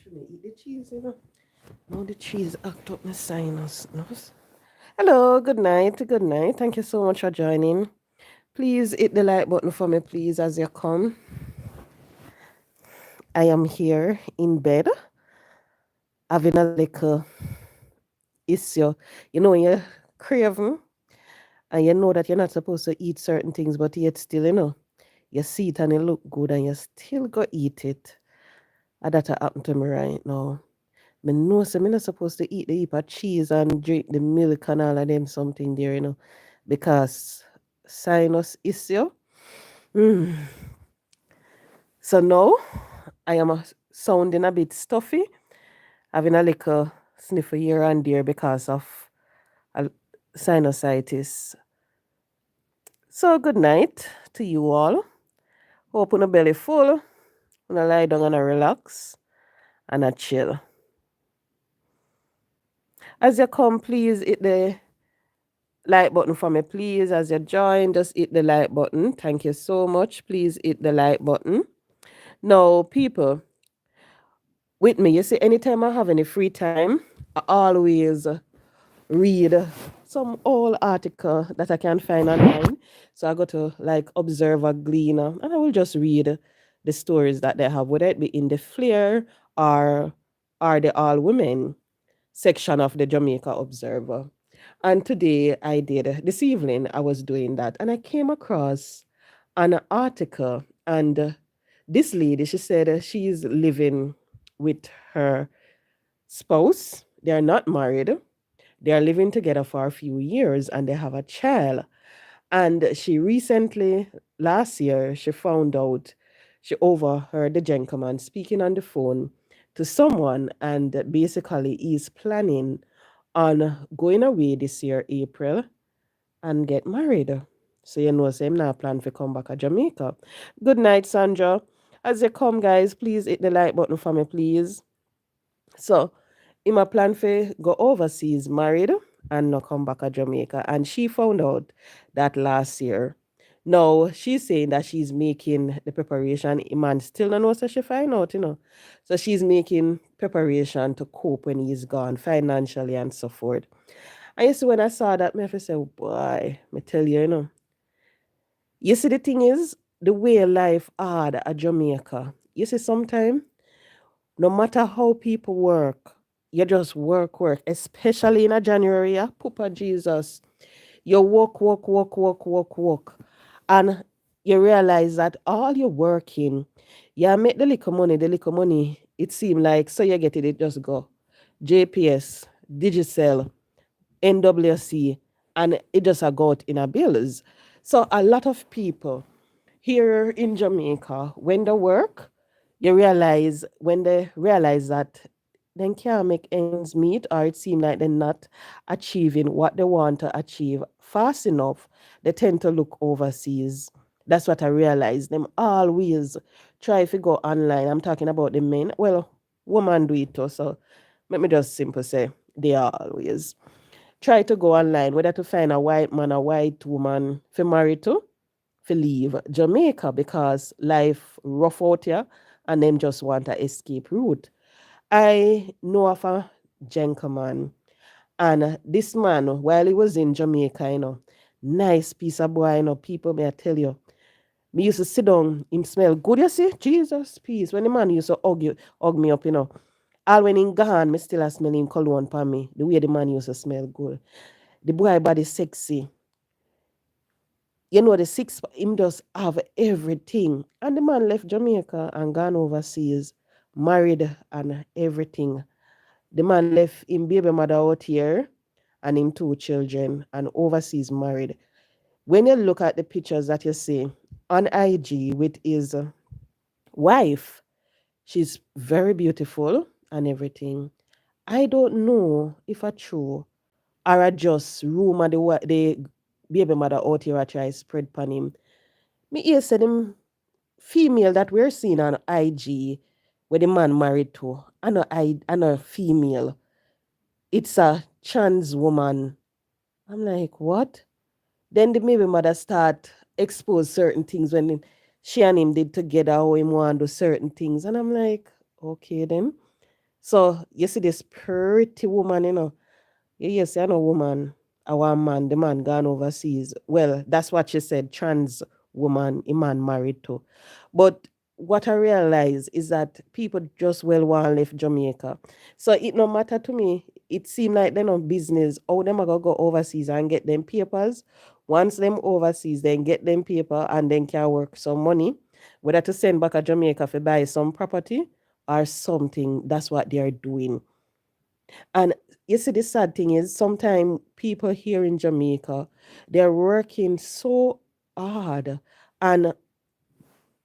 shouldn't eat the cheese, you know. Now the cheese act up my sinus. No? Hello, good night, good night. Thank you so much for joining. Please hit the like button for me, please, as you come. I am here in bed having a little issue. You know, when you're craving and you know that you're not supposed to eat certain things, but yet still, you see it and it look good and you still go eat it. And that happened to me right now. Me know say me not supposed to eat the heap of cheese and drink the milk and all of them something there, because sinus issue. Mm. So now I am sounding a bit stuffy, having a little sniffle here and there because of a sinusitis. So good night to you all. Hope on a belly full, and I lie down and I relax and I chill. As you come, please hit the like button for me, please. As you join, just hit the like button. Thank you so much. Please hit the like button. Now, people, with me, you see, anytime I have any free time, I always read some old article that I can find online. So I go to like Observer Gleaner and I will just read the stories that they have, whether it be in the Flair or the All Women section of the Jamaica Observer. And today I did, this evening I was doing that and I came across an article. And this lady, she said she's living with her spouse. They're not married. They are living together for a few years and they have a child. And she recently, last year, she found out, she overheard the gentleman speaking on the phone to someone, and basically he's planning on going away this year, April, and get married. So you know, same now plan to come back to Jamaica. Good night, Sandra. As you come, guys, please hit the like button for me, please. So, in my plan for go overseas, married, and not come back to Jamaica. And she found out that last year. Now she's saying that she's making the preparation. Man still don't know, so she find out. So she's making preparation to cope when he's gone financially and so forth. And you see, when I saw that, me have to say, oh boy, me tell you. You see, the thing is, the way life hard at Jamaica. You see, sometimes no matter how people work, you just work, especially in a January, yeah, Papa Jesus. You work. And you realize that all you're working, you make the little money, it seems like, so you get it just go. JPS, Digicel, NWC, and it just a go out in a bills. So a lot of people here in Jamaica, when they work, when they realize that they can't make ends meet, or it seems like they're not achieving what they want to achieve fast enough, they tend to look overseas. That's what I realize. Them always try to go online. I'm talking about the men. Well, women do it too. So let me just simple say they always try to go online, whether to find a white man, a white woman for marry to, for leave Jamaica because life rough out here and them just want to escape route. I know of a gentleman, and this man, while he was in Jamaica, nice piece of boy, people, may I tell you, me used to sit down, him smell good, you see, Jesus, peace. When the man used to hug me up. All when he gone, me still a smell him cologne for me, the way the man used to smell good. The boy body sexy. The six, him just have everything. And the man left Jamaica and gone overseas, married and everything. The man left him baby mother out here and him two children and overseas married. When you look at the pictures that you see on IG with his wife, she's very beautiful and everything. I don't know if I true or I just rumor the baby mother out here I try spread pan him. Me hear say them female that we're seeing on IG where the man married to, and a female. It's a trans woman. I'm like, what? Then the baby mother start expose certain things she and him did together, how him want to do certain things. And I'm like, okay then. So you see this pretty woman, Yes, I know woman, our man, the man gone overseas. Well, that's what she said, trans woman, a man married to. But what I realize is that people just well want left Jamaica. So it no matter to me, it seem like they no business. How them are gonna go overseas and get them papers. Once them overseas, then get them paper and then can work some money. Whether to send back a Jamaica for buy some property or something, that's what they are doing. And you see, the sad thing is sometimes people here in Jamaica, they're working so hard and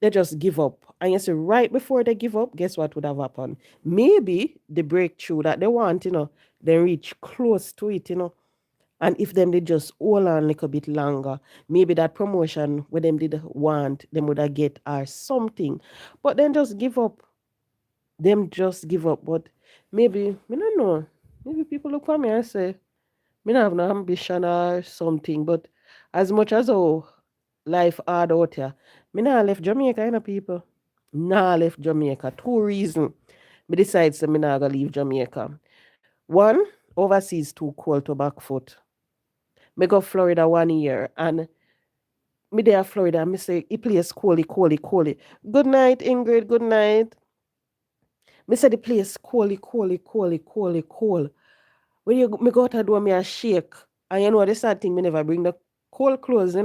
they just give up. And you see, right before they give up, guess what would have happened? Maybe the breakthrough that they want, they reach close to it. And if them they just hold on a little bit longer, maybe that promotion where them did want, them would have get or something. But then just give up. Them just give up. But maybe, I don't know. Maybe people look for me and say, me not have no ambition or something, but as much as life hard out here, me not left Jamaica, people. Nah left Jamaica. Two reasons. Me decide say me not gonna leave Jamaica. One, overseas too cold to back foot. Me go Florida 1 year and me there Florida, me say it place coldy, coldy, coldy. Good night, Ingrid, good night. Me say the place coldy, coldy, coldy, coldy, cold. When me go out the door, me a shake. And the sad thing, me never bring the cold clothes.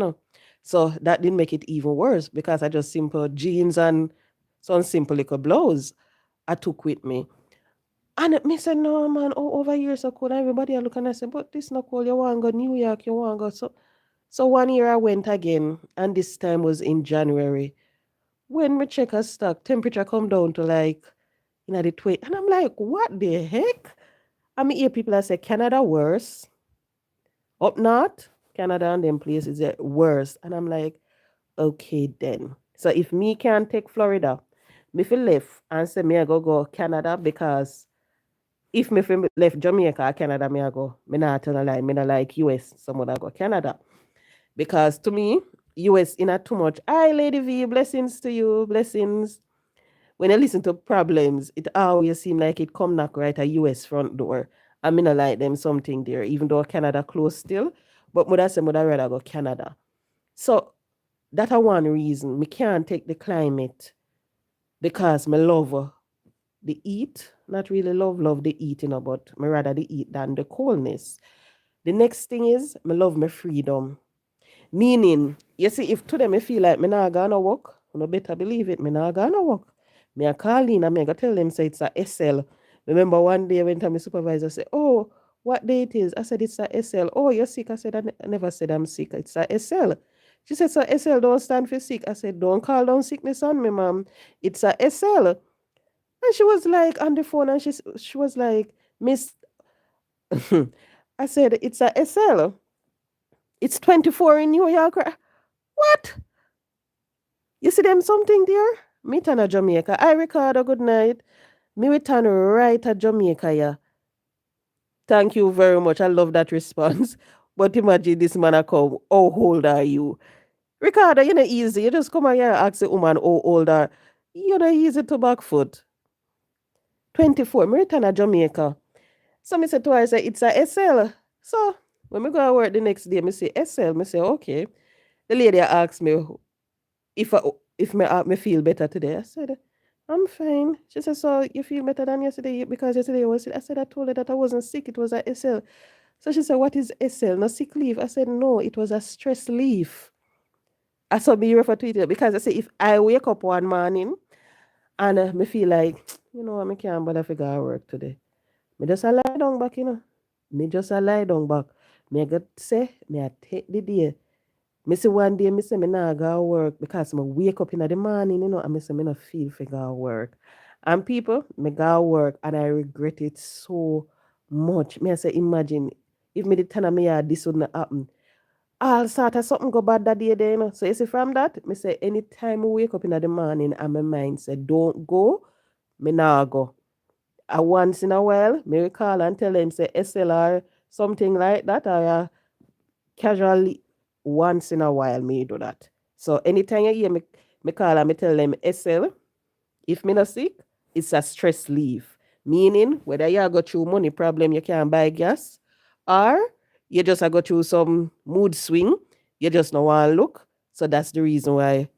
So that didn't make it even worse because I just simple jeans and some simple little blouse I took with me. And me said, no man, over here so cold. And everybody I look and I said, but this not cold. You want to go New York, you want to go. So 1 year I went again, and this time was in January. When me check a stock, temperature come down to like, the 20. And I'm like, what the heck? I mean, hear people that say Canada worse. Up north, Canada and them places are worse. And I'm like, okay then. So if me can't take Florida, me feel left and say me I go Canada because if me feel left Jamaica or Canada, me I go. Me not tell a lie, me not like US, someone I go Canada. Because to me, US in a too much. Hi Lady V, blessings to you, blessings. When I listen to problems, it always seem like it come knock right at US front door. I mean, I like them something there, even though Canada close still. But mother say mother rather go Canada. So that a one reason me can't take the climate because me love the heat. Not really love the heat, but me rather the heat than the coldness. The next thing is me love my freedom. Meaning, you see, if today me feel like me not gonna work, you better believe it, me not gonna work. Me a call in and me a go tell them say it's a SL. Remember one day when my supervisor said, oh, what day it is? I said it's a SL. Oh, you're sick? I said I never said I'm sick. It's a SL. She said, so SL don't stand for sick. I said, don't call down sickness on me, ma'am. It's a SL. And she was like on the phone and she was like, Miss I said, it's a SL. It's 24 in New York. What? You see them something there? Me turn a Jamaica. I record a good night. Me we turn right at Jamaica, yeah. Thank you very much. I love that response. But imagine this man a come. How old are you? Ricardo, you know easy. You just come here and ask the woman how old are you know easy to back foot. 24. Me return a Jamaica. So me say to her, I say, it's a SL. So when me go to work the next day, me say SL. Me say, okay. The lady asked me if I, if me feel better today. I said, I'm fine. She said, so you feel better than yesterday because yesterday was sick. I said, I told her that I wasn't sick. It was a SL. So she said, what is SL? No sick leave. I said, no, it was a stress leave. I saw me refer to it because I say if I wake up one morning and me feel like, I can't bother to go to work today. Me just a lie down back, Me just a lie down back. Me I got say, me I take the day. Me say one day, me say me nah go work because me wake up in the morning, and me say me not feel for go work. And people, me go work and I regret it so much. Me I say, imagine if me the turn of me yard, this wouldn't happen. All sort of something go bad that day then. So you see from that, me say anytime I wake up in the morning and my mind say don't go, me nah go. Once in a while, me call and tell them say SLR something like that or casually once in a while me do that. So anytime you hear me call and me tell them SL, if me not sick, it's a stress leave. Meaning, whether you go through money problem, you can't buy gas, or you just go through some mood swing, you just don't want to look. So that's the reason why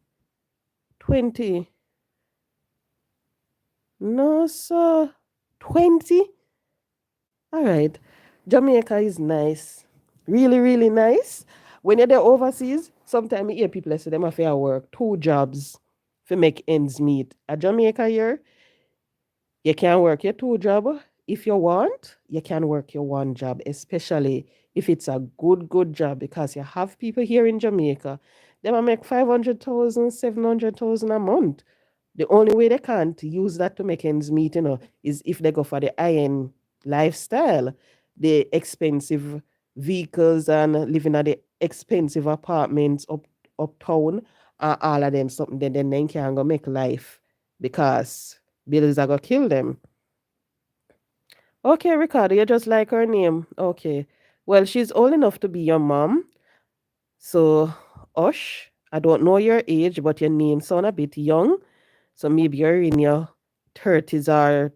20. No, sir. 20? All right. Jamaica is nice. Really, really nice. When you're there overseas, sometimes you hear people say them have to work 2 jobs to make ends meet. At Jamaica here, you can work your 2 job. If you want, you can work your 1 job, especially if it's a good job, because you have people here in Jamaica. They might make 500,000, 700,000 a month. The only way they can't use that to make ends meet, is if they go for the high-end lifestyle, the expensive vehicles and living at the expensive apartments uptown, and all of them something. Then they can't go make life because bills are gonna kill them. Okay, Ricardo, you just like her name. Okay. Well, she's old enough to be your mom. So, Osh, I don't know your age, but your name sound a bit young. So maybe you're in your 30s or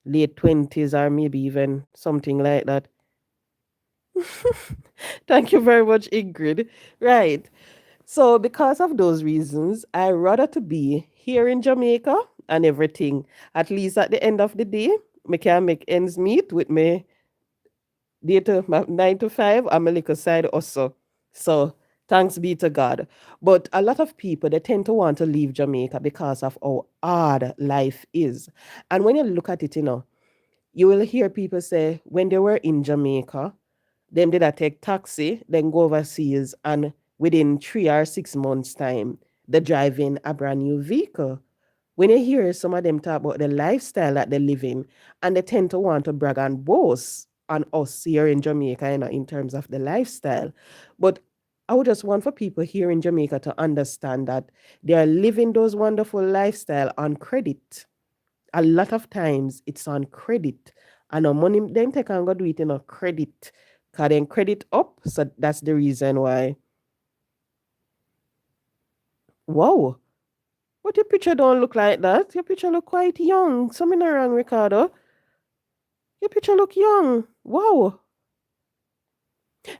late 20s or maybe even something like that. Thank you very much, Ingrid. Right. So because of those reasons, I rather to be here in Jamaica and everything. At least at the end of the day, me can make ends meet with me day to my 9 to 5. I'm a little side also. So thanks be to God. But a lot of people they tend to want to leave Jamaica because of how hard life is. And when you look at it, you will hear people say when they were in Jamaica, them did I take taxi, then go overseas, and within 3 or 6 months' time, they're driving a brand new vehicle. When you hear some of them talk about the lifestyle that they live in, and they tend to want to brag and boast on us here in Jamaica, in terms of the lifestyle. But I would just want for people here in Jamaica to understand that they are living those wonderful lifestyle on credit. A lot of times it's on credit. And no money then take and go do it in a credit. Cause then credit up. So that's the reason why. Wow. But your picture don't look like that. Your picture look quite young. Something wrong, Ricardo. Your picture look young. Wow.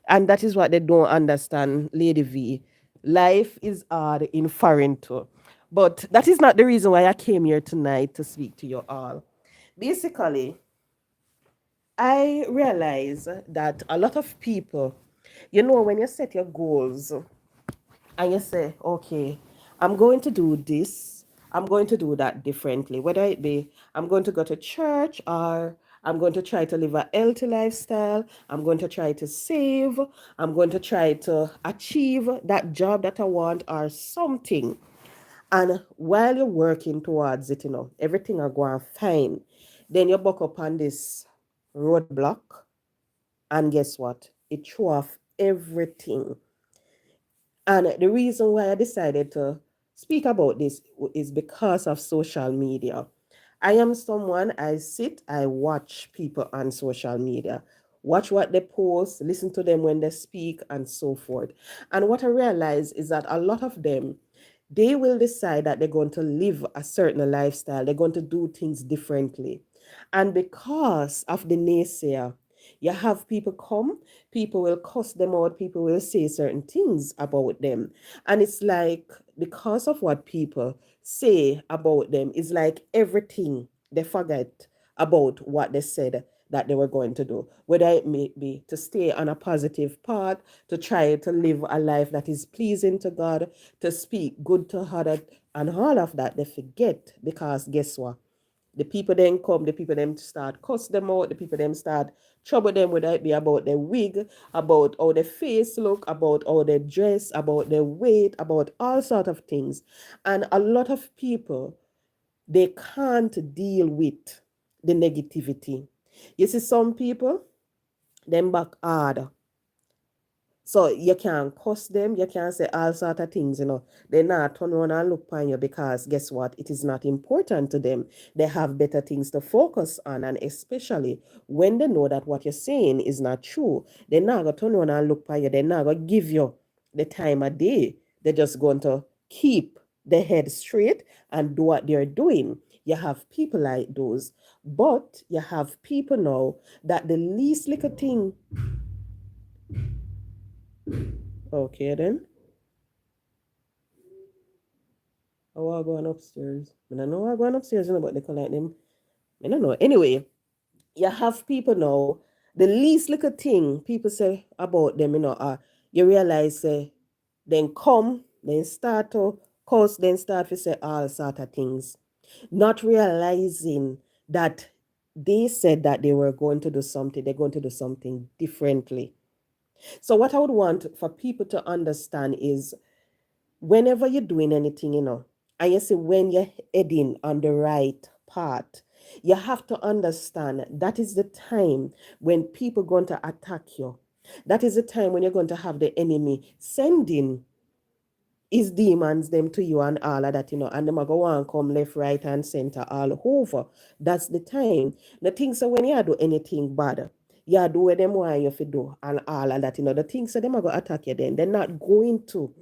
And that is what they don't understand, Lady V. Life is hard in foreign too. But that is not the reason why I came here tonight to speak to you all. Basically, I realize that a lot of people, when you set your goals and you say, okay, I'm going to do this, I'm going to do that differently, whether it be I'm going to go to church or I'm going to try to live a healthy lifestyle, I'm going to try to save, I'm going to try to achieve that job that I want or something. And while you're working towards it, everything are going fine. Then you buck up on this roadblock, and guess what? It threw off everything. And the reason why I decided to speak about this is because of social media. I am someone, I watch people on social media, watch what they post, listen to them when they speak, and so forth. And what I realize is that a lot of them, they will decide that they're going to live a certain lifestyle, they're going to do things differently. And because of the naysayer, you have people come, people will cuss them out, people will say certain things about them. And it's like, because of what people say about them, it's like everything they forget about what they said that they were going to do, whether it may be to stay on a positive path, to try to live a life that is pleasing to God, to speak good to others, and all of that they forget, because guess what? The people then come, the people then start cuss them out, the people then start trouble them, whether it be about their wig, about how their face look, about how they dress, about their weight, about all sort of things. And a lot of people, they can't deal with the negativity. You see, some people, them back hard. So you can't cuss them, you can't say all sort of things. They not turn around and look on you, because guess what? It is not important to them. They have better things to focus on, and especially when they know that what you're saying is not true, they're not gonna turn around and look on you, they're not gonna give you the time of day. They're just going to keep their head straight and do what they're doing. You have people like those. But you have people now that the least little thing. Okay, then. I want going upstairs. I don't know why going upstairs, but they collect them. I don't know. Anyway, you have people now, the least little thing people say about them, you realize, then come, then start to cause, then start to say all sort of things, not realizing that they said that they were going to do something, they're going to do something differently. So, what I would want for people to understand is whenever you're doing anything, and you see when you're heading on the right path, you have to understand that is the time when people going to attack you. That is the time when you're going to have the enemy sending his demons them to you and all of that, and them a go and come left, right, and center all over. That's the time. The things so when you do anything bad, you do what them want you to do and all of that, the things so them a go attack you then. They're not going to.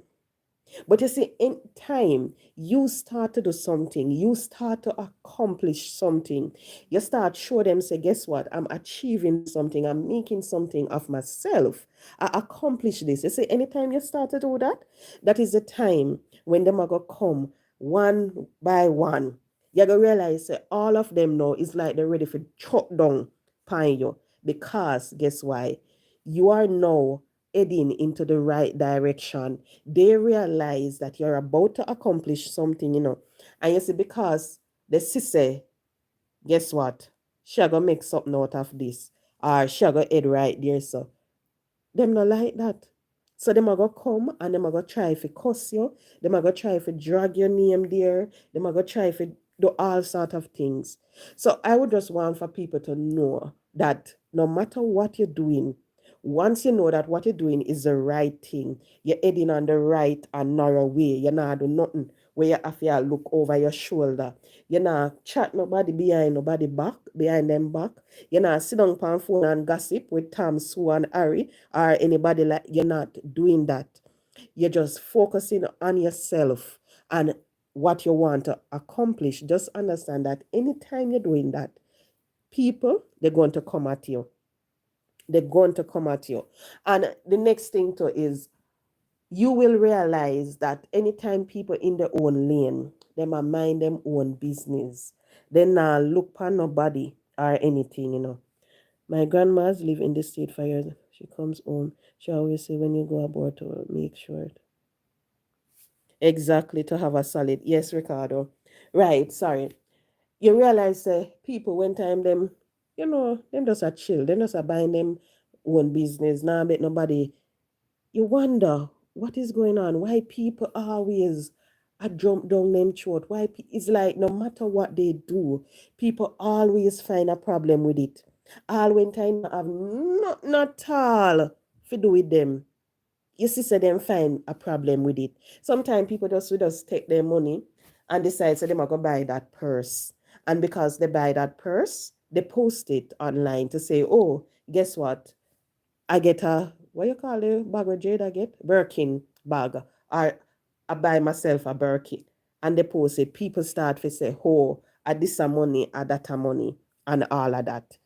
But you see, in time, you start to do something, you start to accomplish something. You start show them, say, guess what? I'm achieving something, I'm making something of myself. I accomplish this. You see, anytime you start to do that, that is the time when them are gonna come one by one. You're gonna realize that all of them now is like they're ready for chop down pine you. Because guess why? You are now heading into the right direction. They realize that you're about to accomplish something, And you see, because the sister, guess what? She gonna make something out of this. Or she gonna head right there. So them not like that. So them are gonna come and them are gonna try to cuss you. Them are gonna try to drag your name there. Them are gonna try to do all sort of things. So I would just want for people to know that no matter what you're doing, once you know that what you're doing is the right thing, you're heading on the right and narrow way. You're not doing nothing where you have to look over your shoulder. You're not chat nobody behind them back. You're not sit down on phone and gossip with Tom, Sue, and Harry or anybody like you're not doing that. You're just focusing on yourself and what you want to accomplish. Just understand that anytime you're doing that, people they're going to come at you. They're going to come at you. And the next thing too is you will realize that anytime people in their own lane, them a mind them own business. They not look for nobody or anything. My grandma's live in the state for years. She comes home. She always say when you go abroad to make sure. Exactly, to have a solid. Yes, Ricardo. Right, sorry. You realize people when time them, them just a chill. Them just a buying them own business. Now bet nobody. You wonder what is going on. Why people always a jump down them throat. It's like no matter what they do, people always find a problem with it. All when time have not all to do with them. You see, so them find a problem with it. Sometimes people just take their money and decide so they might go buy that purse. And because they buy that purse, they post it online to say, oh, guess what? I get a what you call it bag of jade I get? Birkin bag. Or I buy myself a Birkin. And they post it. People start to say, oh, I this a money, I that a money, and all of that.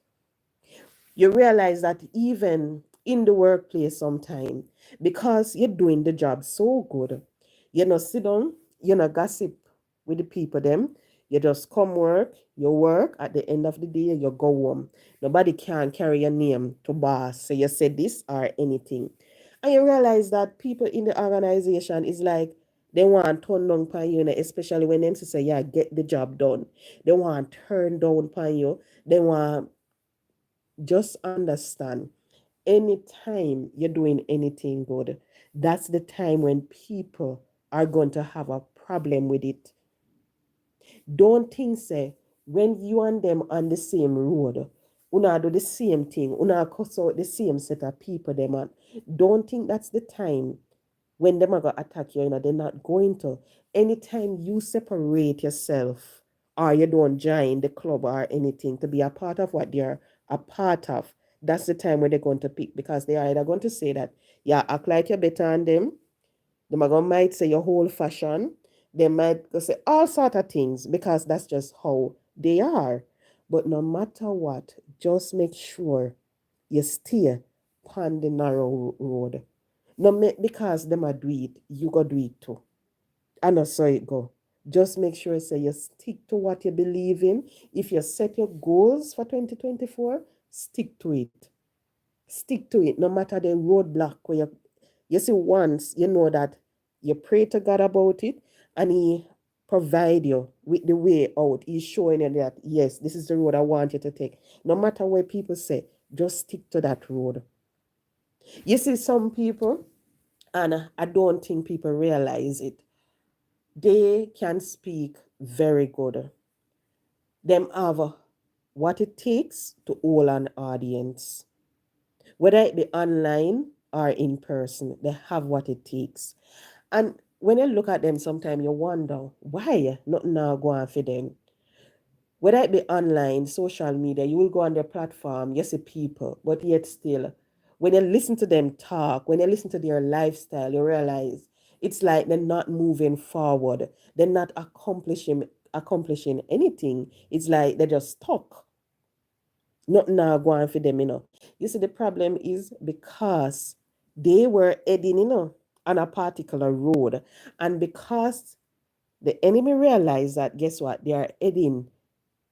You realize that even in the workplace sometime, because you're doing the job so good, you know, sit down, you know, gossip with the people them. You just come work, you work, at the end of the day, you go home. Nobody can carry your name to boss. So you say this or anything. And you realize that people in the organization is like they want turn down upon you, especially when them say, yeah, get the job done. They want turn down upon you. They want just understand anytime you're doing anything good, that's the time when people are going to have a problem with it. Don't think say when you and them on the same road, una do the same thing, una cuss out the same set of people them on. Don't think that's the time when them are gonna attack you, they're not going to. Anytime you separate yourself or you don't join the club or anything to be a part of what they're a part of, that's the time when they're going to pick because they are either going to say that, yeah, act like you're better than them. They might say your whole fashion. They might go say all sort of things because that's just how they are. But no matter what, just make sure you stay on the narrow road. No make because them a do it, you go do it too. And not so it go. Just make sure say you stick to what you believe in. If you set your goals for 2024, stick to it. Stick to it, no matter the roadblock where you see once you know that you pray to God about it and He provide you with the way out. He's showing you that yes, this is the road I want you to take. No matter what people say, just stick to that road. You see, some people, and I don't think people realize it, they can speak very good. Them have what it takes to hold an audience. Whether it be online or in person, they have what it takes. And when you look at them, sometimes you wonder why nothing now going for them. Whether it be online, social media, you will go on their platform, you see people, but yet still, when you listen to them talk, when you listen to their lifestyle, you realize it's like they're not moving forward. They're not accomplishing anything. It's like they're just stuck. Nothing now going for them, you know. You see, the problem is because they were heading, on a particular road. And because the enemy realized that, guess what? They are heading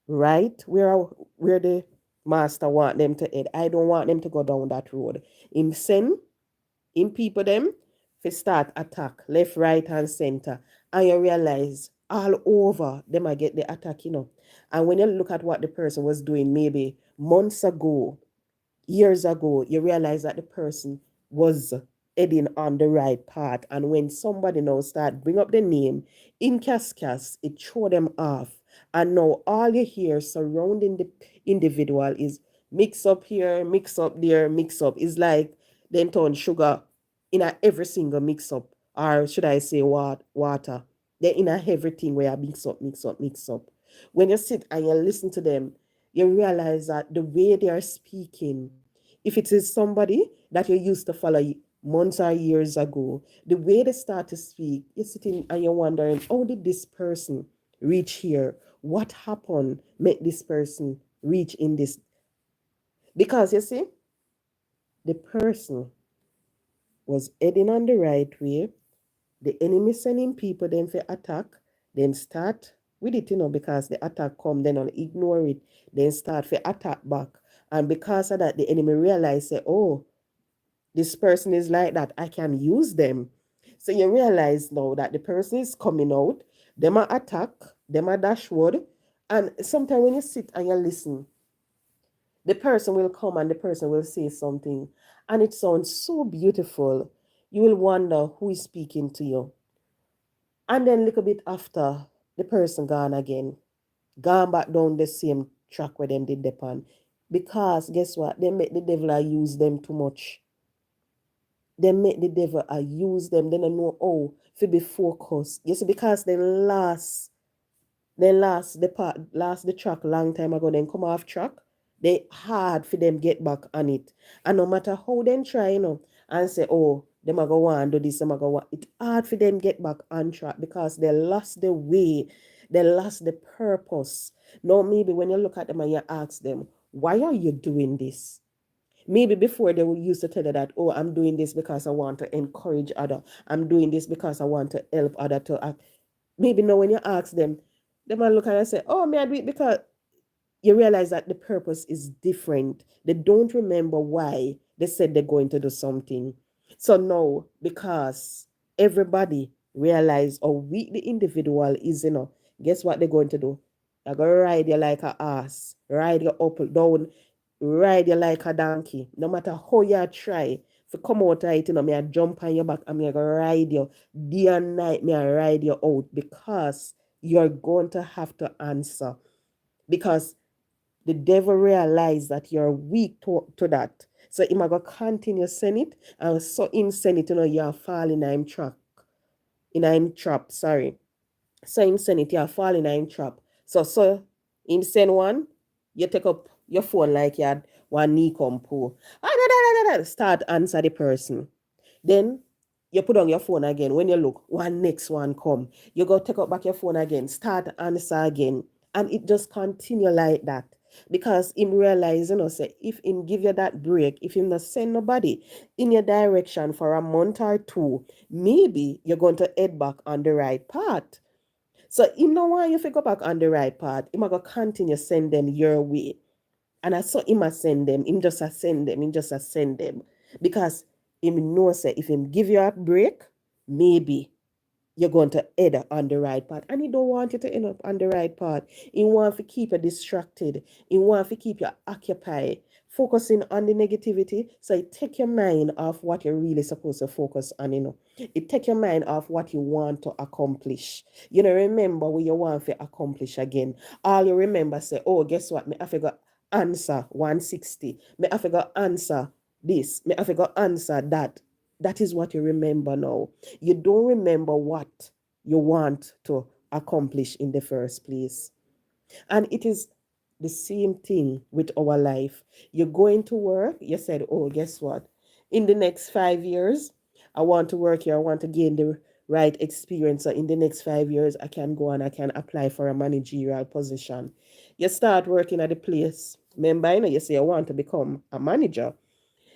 right where the master want them to head. I don't want them to go down that road. Him send him people them to start attack left, right, and center. And you realize all over them I get the attack, And when you look at what the person was doing maybe months ago, years ago, you realize that the person was heading on the right path. And when somebody now start bring up the name in Cascas, it throw them off. And now all you hear surrounding the individual is mix up here, mix up there, mix up. It's like then turn sugar in a every single mix up, or should I say water. They're in a everything where you mix up, mix up, mix up. When you sit and you listen to them, you realize that the way they are speaking, if it is somebody that you used to follow months or years ago, the way they start to speak, you're sitting and you're wondering, how did this person reach here? What happened make this person reach in this? Because you see, the person was heading on the right way. The enemy sending people then for attack, then start with it, because the attack come, then on ignore it, then start for attack back. And because of that, the enemy realize, say, oh, this person is like that, I can use them. So you realize now that the person is coming out, them are attack, them are dashboard. And sometimes when you sit and you listen, the person will come and the person will say something. And it sounds so beautiful. You will wonder who is speaking to you. And then a little bit after, the person gone again. Gone back down the same track where them did depend. Because guess what? They make the devil use them too much. They make the devil use them. They don't know how to be focused. You see, because last the track long time ago, then come off track. They hard for them get back on it. And no matter how them try, and say, oh, them are go want do this, them are go want. It's hard for them get back on track because they lost the way, they lost the purpose. Now maybe when you look at them and you ask them, why are you doing this? Maybe before they would used to tell you that, oh, I'm doing this because I want to encourage other. I'm doing this because I want to help other to act. Maybe now when you ask them, they might look and say, oh, may I do it because you realize that the purpose is different. They don't remember why they said they're going to do something. So now, because everybody realize how weak the individual is, guess what they're going to do? They're going to ride you like a ass, ride you up, down, ride you like a donkey. No matter how you try, if you come out right, me I jump on your back and me I go ride you day and night, me I ride you out because you're going to have to answer. Because the devil realize that you're weak to that. So he might go continue send it, and so in send it, you're falling in him trap, sorry. So him send it, you're falling in him trap. So him send one, you take up your phone like you had one knee come pull. Start answer the person. Then you put on your phone again. When you look, one next one come. You go take up back your phone again, start answer again. And it just continue like that. Because him realize, say if him give you that break, if him not send nobody in your direction for a month or two, maybe you're going to head back on the right path. So him no want you to go back on the right path. Him a go continue send them your way. And I saw him a send them. Him just a send them. Him just a send them. Because him know say if him give you a break, maybe you're going to head on the right path. And he don't want you to end up on the right path. He want to keep you distracted. He want to keep you occupied, focusing on the negativity. So it take your mind off what you're really supposed to focus on. It take your mind off what you want to accomplish. Remember what you want to accomplish again. All you remember say, oh, guess what? Me I forgot answer 160. Me I forgot answer this. Me I forgot answer that. That is what you remember now. You don't remember what you want to accomplish in the first place. And it is the same thing with our life. You're going to work, you said, oh, guess what? In the next 5 years, I want to work here, I want to gain the right experience. So in the next 5 years, I can go and I can apply for a managerial position. You start working at the place. Remember, you say I want to become a manager.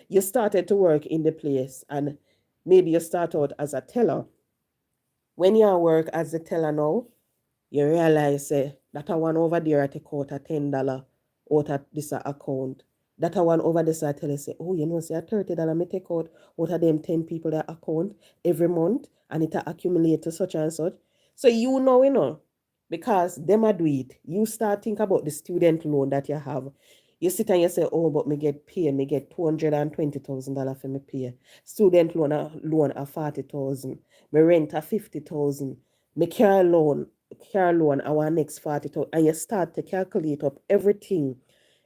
You started to work in the place and maybe you start out as a teller. When you work as a teller now, you realize that I one over there I take out a $10 out of this account. That I one over this I tell you say, oh, say a $30 me take out of them 10 people their account every month and it accumulate to such and such. So because them a do it. You start think about the student loan that you have. You sit and you say, oh, but me get $220,000 for me pay. Student loan a 40,000. Me rent a 50,000. Me car loan our next 40,000. And you start to calculate up everything,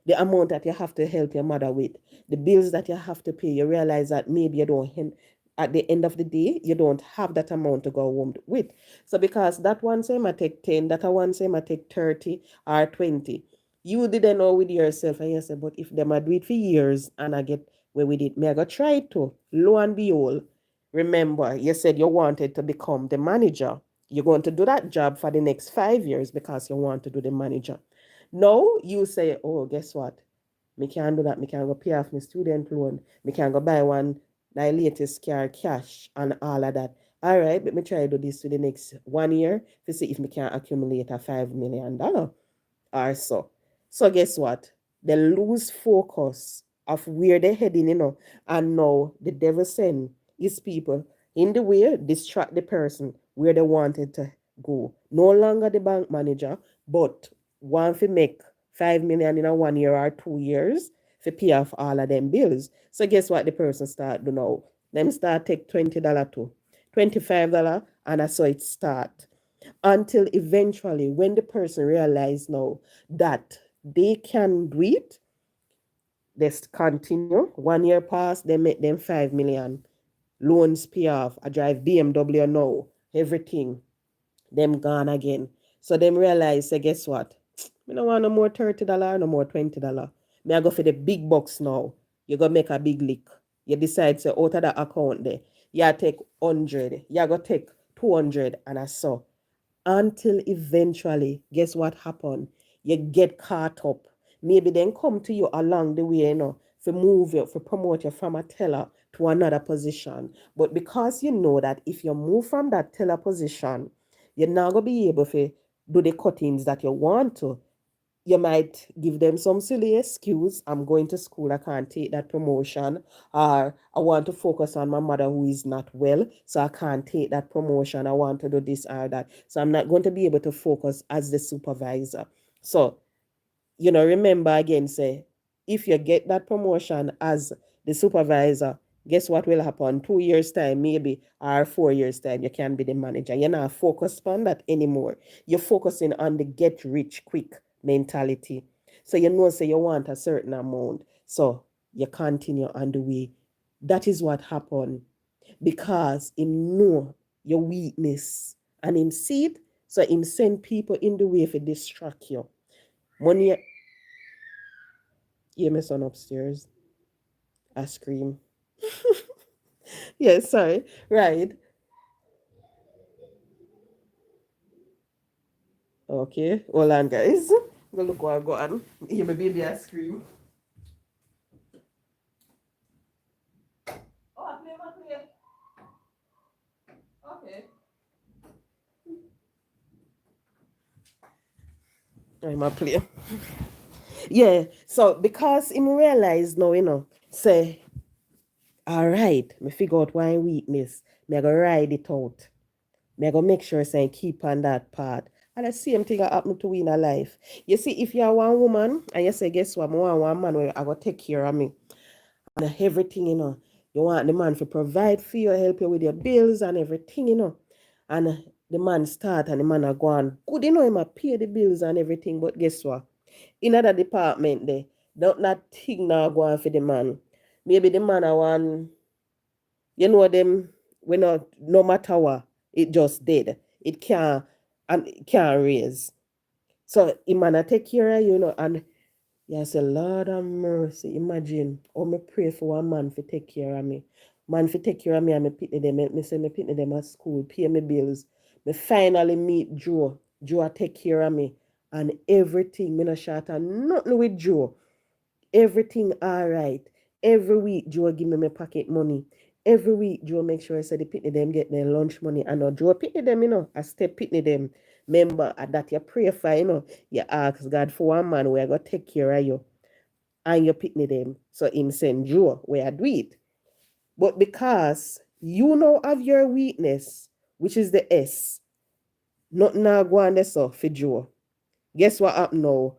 the amount that you have to help your mother with, the bills that you have to pay. You realize that maybe you don't at the end of the day, you don't have that amount to go home with. So because that one say I take 10, that one say I take 30 or 20. You didn't know with yourself and you say, but if them I do it for years and I get where with it, me I go try it too. Lo and behold, remember, you said you wanted to become the manager. You're going to do that job for the next 5 years because you want to do the manager. Now you say, oh, guess what? Me can't do that. Me can't go pay off my student loan. Me can't go buy one my latest car cash and all of that. All right, but me try to do this for the next 1 year to see if me can accumulate a $5 million or so. So guess what? They lose focus of where they're heading, and now the devil send his people in the way, distract the person where they wanted to go. No longer the bank manager, but want to make 5 million in a 1 year or 2 years to pay off all of them bills. So guess what the person start do now? Them start take $20 to $25, and that's how it start until eventually when the person realize now that they can do it, they continue. 1 year pass, they make them 5 million. Loans pay off. I drive BMW now. Everything. Them gone again. So them realize, say, guess what? Me don't want no more $30, no more $20. Me I go for the big bucks now. You go make a big lick. You decide, say, out of the account there. You take 100. You go take 200 and I saw until eventually, guess what happened? You get caught up. Maybe then come to you along the way, for move you, for promote you from a teller to another position. But because you know that if you move from that teller position, you're not going to be able to do the cuttings that you want to. You might give them some silly excuse. I'm going to school, I can't take that promotion. Or I want to focus on my mother who is not well, so I can't take that promotion. I want to do this or that. So I'm not going to be able to focus as the supervisor. So, remember again, say, if you get that promotion as the supervisor, guess what will happen? 2 years' time, maybe, or 4 years' time, you can be the manager. You're not focused on that anymore. You're focusing on the get rich quick mentality. So say you want a certain amount. So you continue on the way. That is what happened. Because him know your weakness and him see it, so him send people in the way to distract you. Money, yeah, my son upstairs. I scream. Yeah, sorry. Right. Okay. Hold on, guys. Go look what I got on. Hear my baby I scream. Oh, I play. Okay. I'm a play. Yeah. So because him realize now, say, all right, me figure out why weakness. Me I go ride it out. Me I go make sure say keep on that part. And the same thing that happen to we in a life. You see, if you're one woman and you say, guess what, I want one man where I go take care of me. And everything, You want the man to provide for you, help you with your bills and everything, And the man start and the man are gone. Good, him a pay the bills and everything, but guess what? In other department there, don't that thing now go on for the man. Maybe the man I want, them when no matter what, it just dead. It can't and it can't raise. So the man I take care of and yeah, say, Lord have mercy. Imagine, me pray for one man to take care of me. Man for take care of me and me pitney them. Me say me pitney them at school, pay me bills. Me finally meet Joe. Joe take care of me. And everything, me no short and nothing with Joe. Everything all right. Every week, Joe give me my pocket money. Every week, Joe make sure I say the pitney them get their lunch money. And now Joe pitney them, I step pitney them. Remember, that you pray for, you ask God for one man where I go take care of you and you pitney them. So him send Joe where I do it. But because you know of your weakness, which is the S, nothing now go on there so for Joe. Guess what happened now?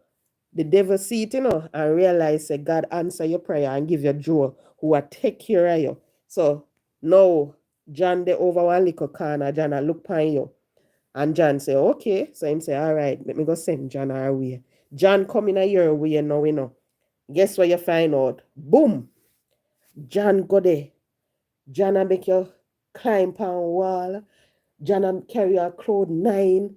The devil see it, and realize that God answer your prayer and give you Joe who will take care of you. So now John the over one little corner, John I look upon you. And John say, okay. So him say, all right, let me go send John our way. John come in a year way now, Guess what you find out? Boom! John go there. John a make you climb on wall. John a carry your cloud 9.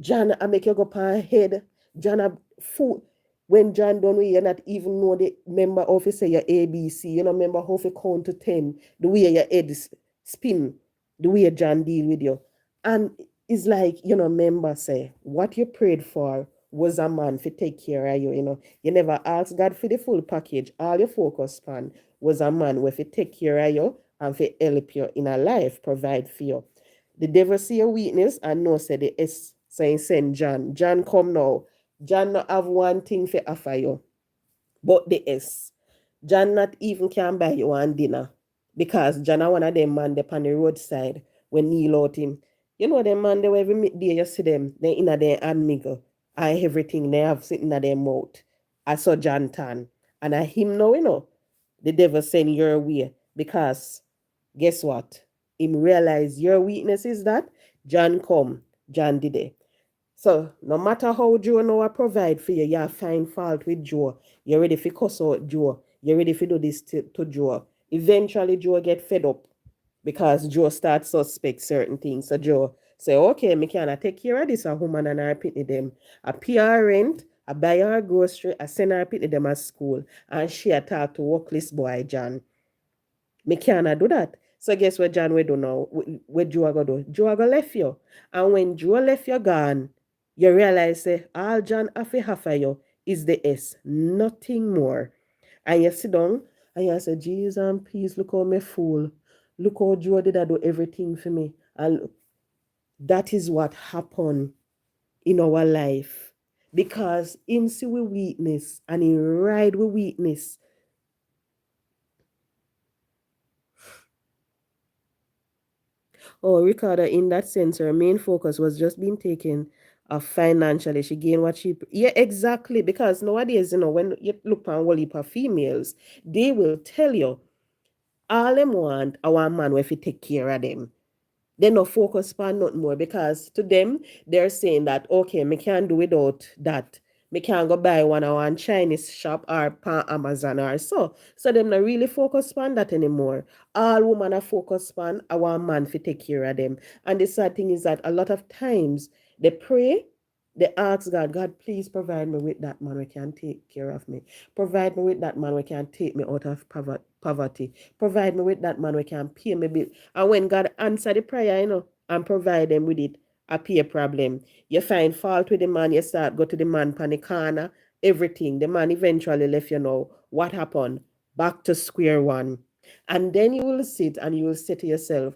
John I make you go on head. John a foot. When John done with you not even know the member of say your ABC. You know remember how to count to 10. The way your head spin. The way John deal with you. And it's like, member say, what you prayed for was a man to take care of you. You never asked God for the full package. All you focus on was a man who to take care of you and to help you in a life, provide for you. The devil see your weakness and know say the S saying send John. John come now. John not have one thing for offer you, but the S. John not even can buy you one dinner because John are one of them man up on the roadside when kneel out him. You know them man they every day you see them, they in a their hand miggle and everything they have sitting in their mouth. I saw John Tan and I him now, the devil send your way because guess what? Him realize your weakness is that John come, John did it. So no matter how Joe know I provide for you, you find fault with Joe. You're ready to cuss out Joe. You're ready to do this to Joe. Eventually Joe get fed up because Joe starts suspect certain things. So Joe say, okay, me can I take care of this a woman and I pitney them. I pay her rent, I buy her grocery, I send her pitney them at school, and she a talk to workless boy John. Me cannot do that. So guess what John will do now? What Joe go do? Joe go left you. And when Joe left you gone, you realize say all John have for you is the S, nothing more. And you sit down and you say, Jesus and peace, look how me fool. Look how Joe did I do everything for me. And that is what happened in our life. Because in see we weakness and in ride with weakness. Oh, Ricardo, in that sense, her main focus was just being taken financially. She gained what she. Yeah, exactly. Because nowadays, when you look on all heap of females, they will tell you all them want our man if you take care of them. They no focus on nothing more because to them they're saying that okay, me can't do without that. Me can't go buy one Chinese shop or pan Amazon or so. So them not really focus on that anymore. All women are focused on our man to take care of them. And the sad thing is that a lot of times they pray, they ask God, God, please provide me with that man who can take care of me. Provide me with that man who can take me out of poverty. Provide me with that man who can pay me bill. And when God answer the prayer, and provide them with it, appear problem. You find fault with the man, you start go to the man pan the corner, everything. The man eventually left you know. What happened? Back to square one. And then you will sit and you will say to yourself,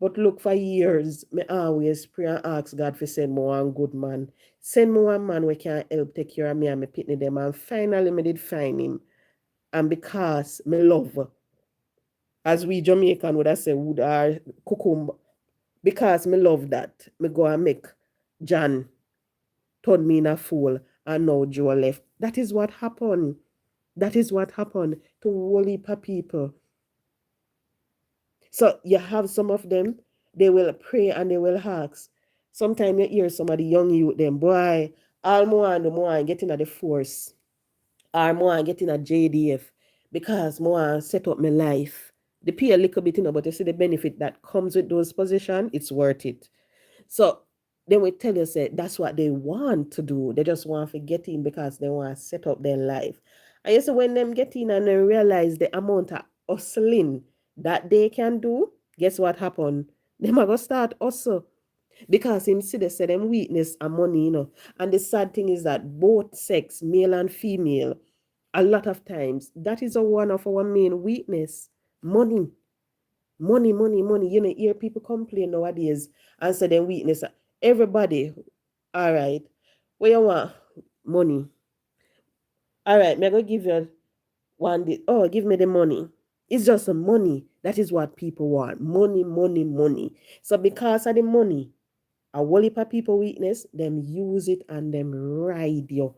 but look, for years, me always pray and ask God for send me one good man. Send me one man who can help take care of me and me pitney them. And finally, me did find him. And because me love, as we Jamaican would have said, would are cucumber. Because me love that, me go and make John turn me in a fool and now Joe left. That is what happened. That is what happened to a whole heap of people. So you have some of them, they will pray and they will ask. Sometimes you hear some of the young youth them, boy, all more and more getting at the force, or more getting at JDF because more set up my life. They pay a little bit, but you see the benefit that comes with those positions, it's worth it. So then we tell you, say, that's what they want to do. They just want to get in because they want to set up their life. And you see, when them get in and they realize the amount of hustling that they can do, guess what happened? Them are going to start hustle. Because him see they say them weakness and money, And the sad thing is that both sex, male and female, a lot of times, that is one of our main weakness. Money. Money, money, money. You know, hear people complain nowadays and say their weakness. Everybody, all right. What you want? Money. All right, me go give you one. Oh, give me the money. It's just the money. That is what people want. Money, money, money. So because of the money, a whole heap of people weakness, them use it and them ride you.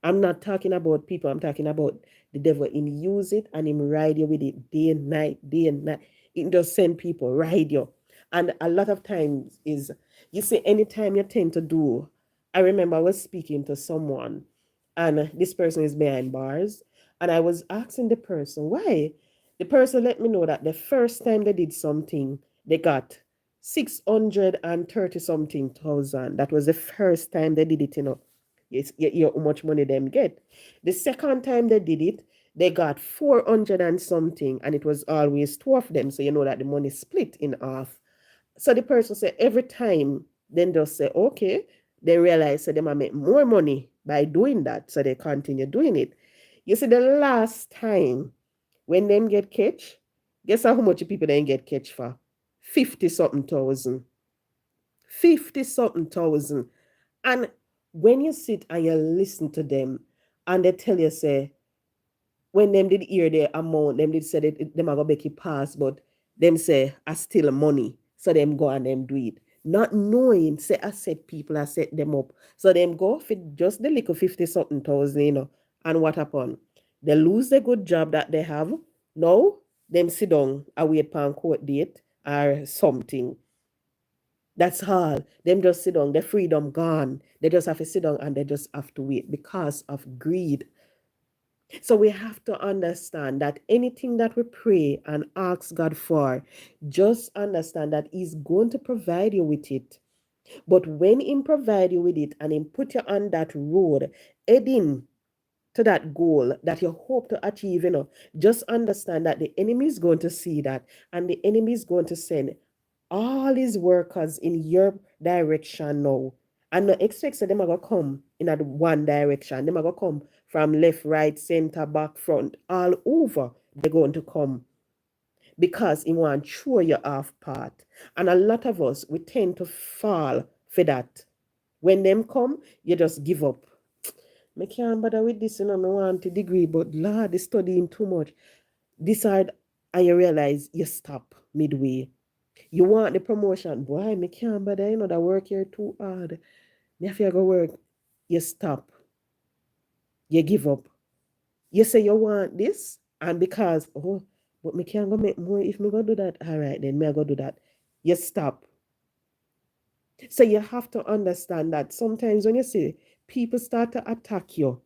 I'm not talking about people, I'm talking about the devil. Him use it and him ride you with it day and night, day and night. It does send people ride you. And a lot of times is, you see, anytime you tend to do, I remember I was speaking to someone and this person is behind bars. And I was asking the person why. The person let me know that the first time they did something, they got 630 something thousand. That was the first time they did it. Yes, you hear how much money them get. The second time they did it, they got 400 and something, and it was always two of them. So you know that the money split in half. So the person said every time, then they'll say, okay, they realize that they might make more money by doing that. So they continue doing it. You see, the last time when them get catch, guess how much people then get catch for? 50 something thousand. 50 something thousand. And when you sit and you listen to them and they tell you, say, when them did hear the amount, them did say that them are gonna make it pass, but them say I still money. So them go and them do it. Not knowing, say I set people, I set them up. So them go for just the little 50 something thousand. And what happened? They lose the good job that they have. Now them sit down and wait for court date or something. That's all. Them just sit down. Their freedom gone. They just have to sit down and they just have to wait because of greed. So we have to understand that anything that we pray and ask God for, just understand that He's going to provide you with it. But when He provide you with it and He put you on that road, heading to that goal that you hope to achieve, just understand that the enemy is going to see that and the enemy is going to send all his workers in your direction now. And no expect that them are gonna come in a one direction. Them are gonna come from left, right, center, back, front, all over. They're going to come because he want to throw you off path. And a lot of us we tend to fall for that. When them come, you just give up. I can't bother with this, I want a degree, but Lord, is studying too much. Decide and you realize you stop midway. You want the promotion, boy, me can't bother, that work here too hard. Me have to go work. You stop. You give up. You say you want this, and because, but me can't go make more if me go do that. All right, then me I go do that. You stop. So you have to understand that sometimes when you see people start to attack you,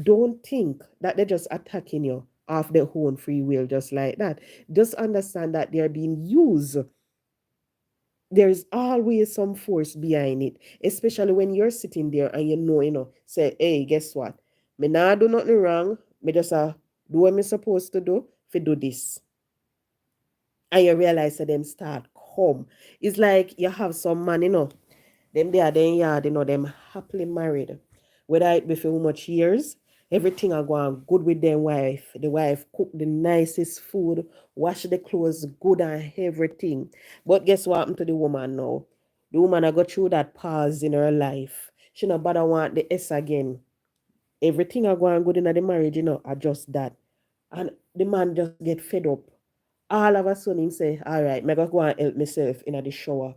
don't think that they're just attacking you off their own free will, just like that. Just understand that they're being used. There's always some force behind it, especially when you're sitting there and say, hey, guess what? Me nah do nothing wrong. Me just do what me supposed to do if do this. And you realize that them start come. It's like you have some man, Them they are then yard, them happily married. Whether it be for how much years, everything are going good with their wife. The wife cook the nicest food, wash the clothes good and everything. But guess what happened to the woman now? The woman I got through that pause in her life. She no bother want the S again. Everything are going good in the marriage, adjust that. And the man just get fed up. All of a sudden, he say, all right, I go and help myself in the shower.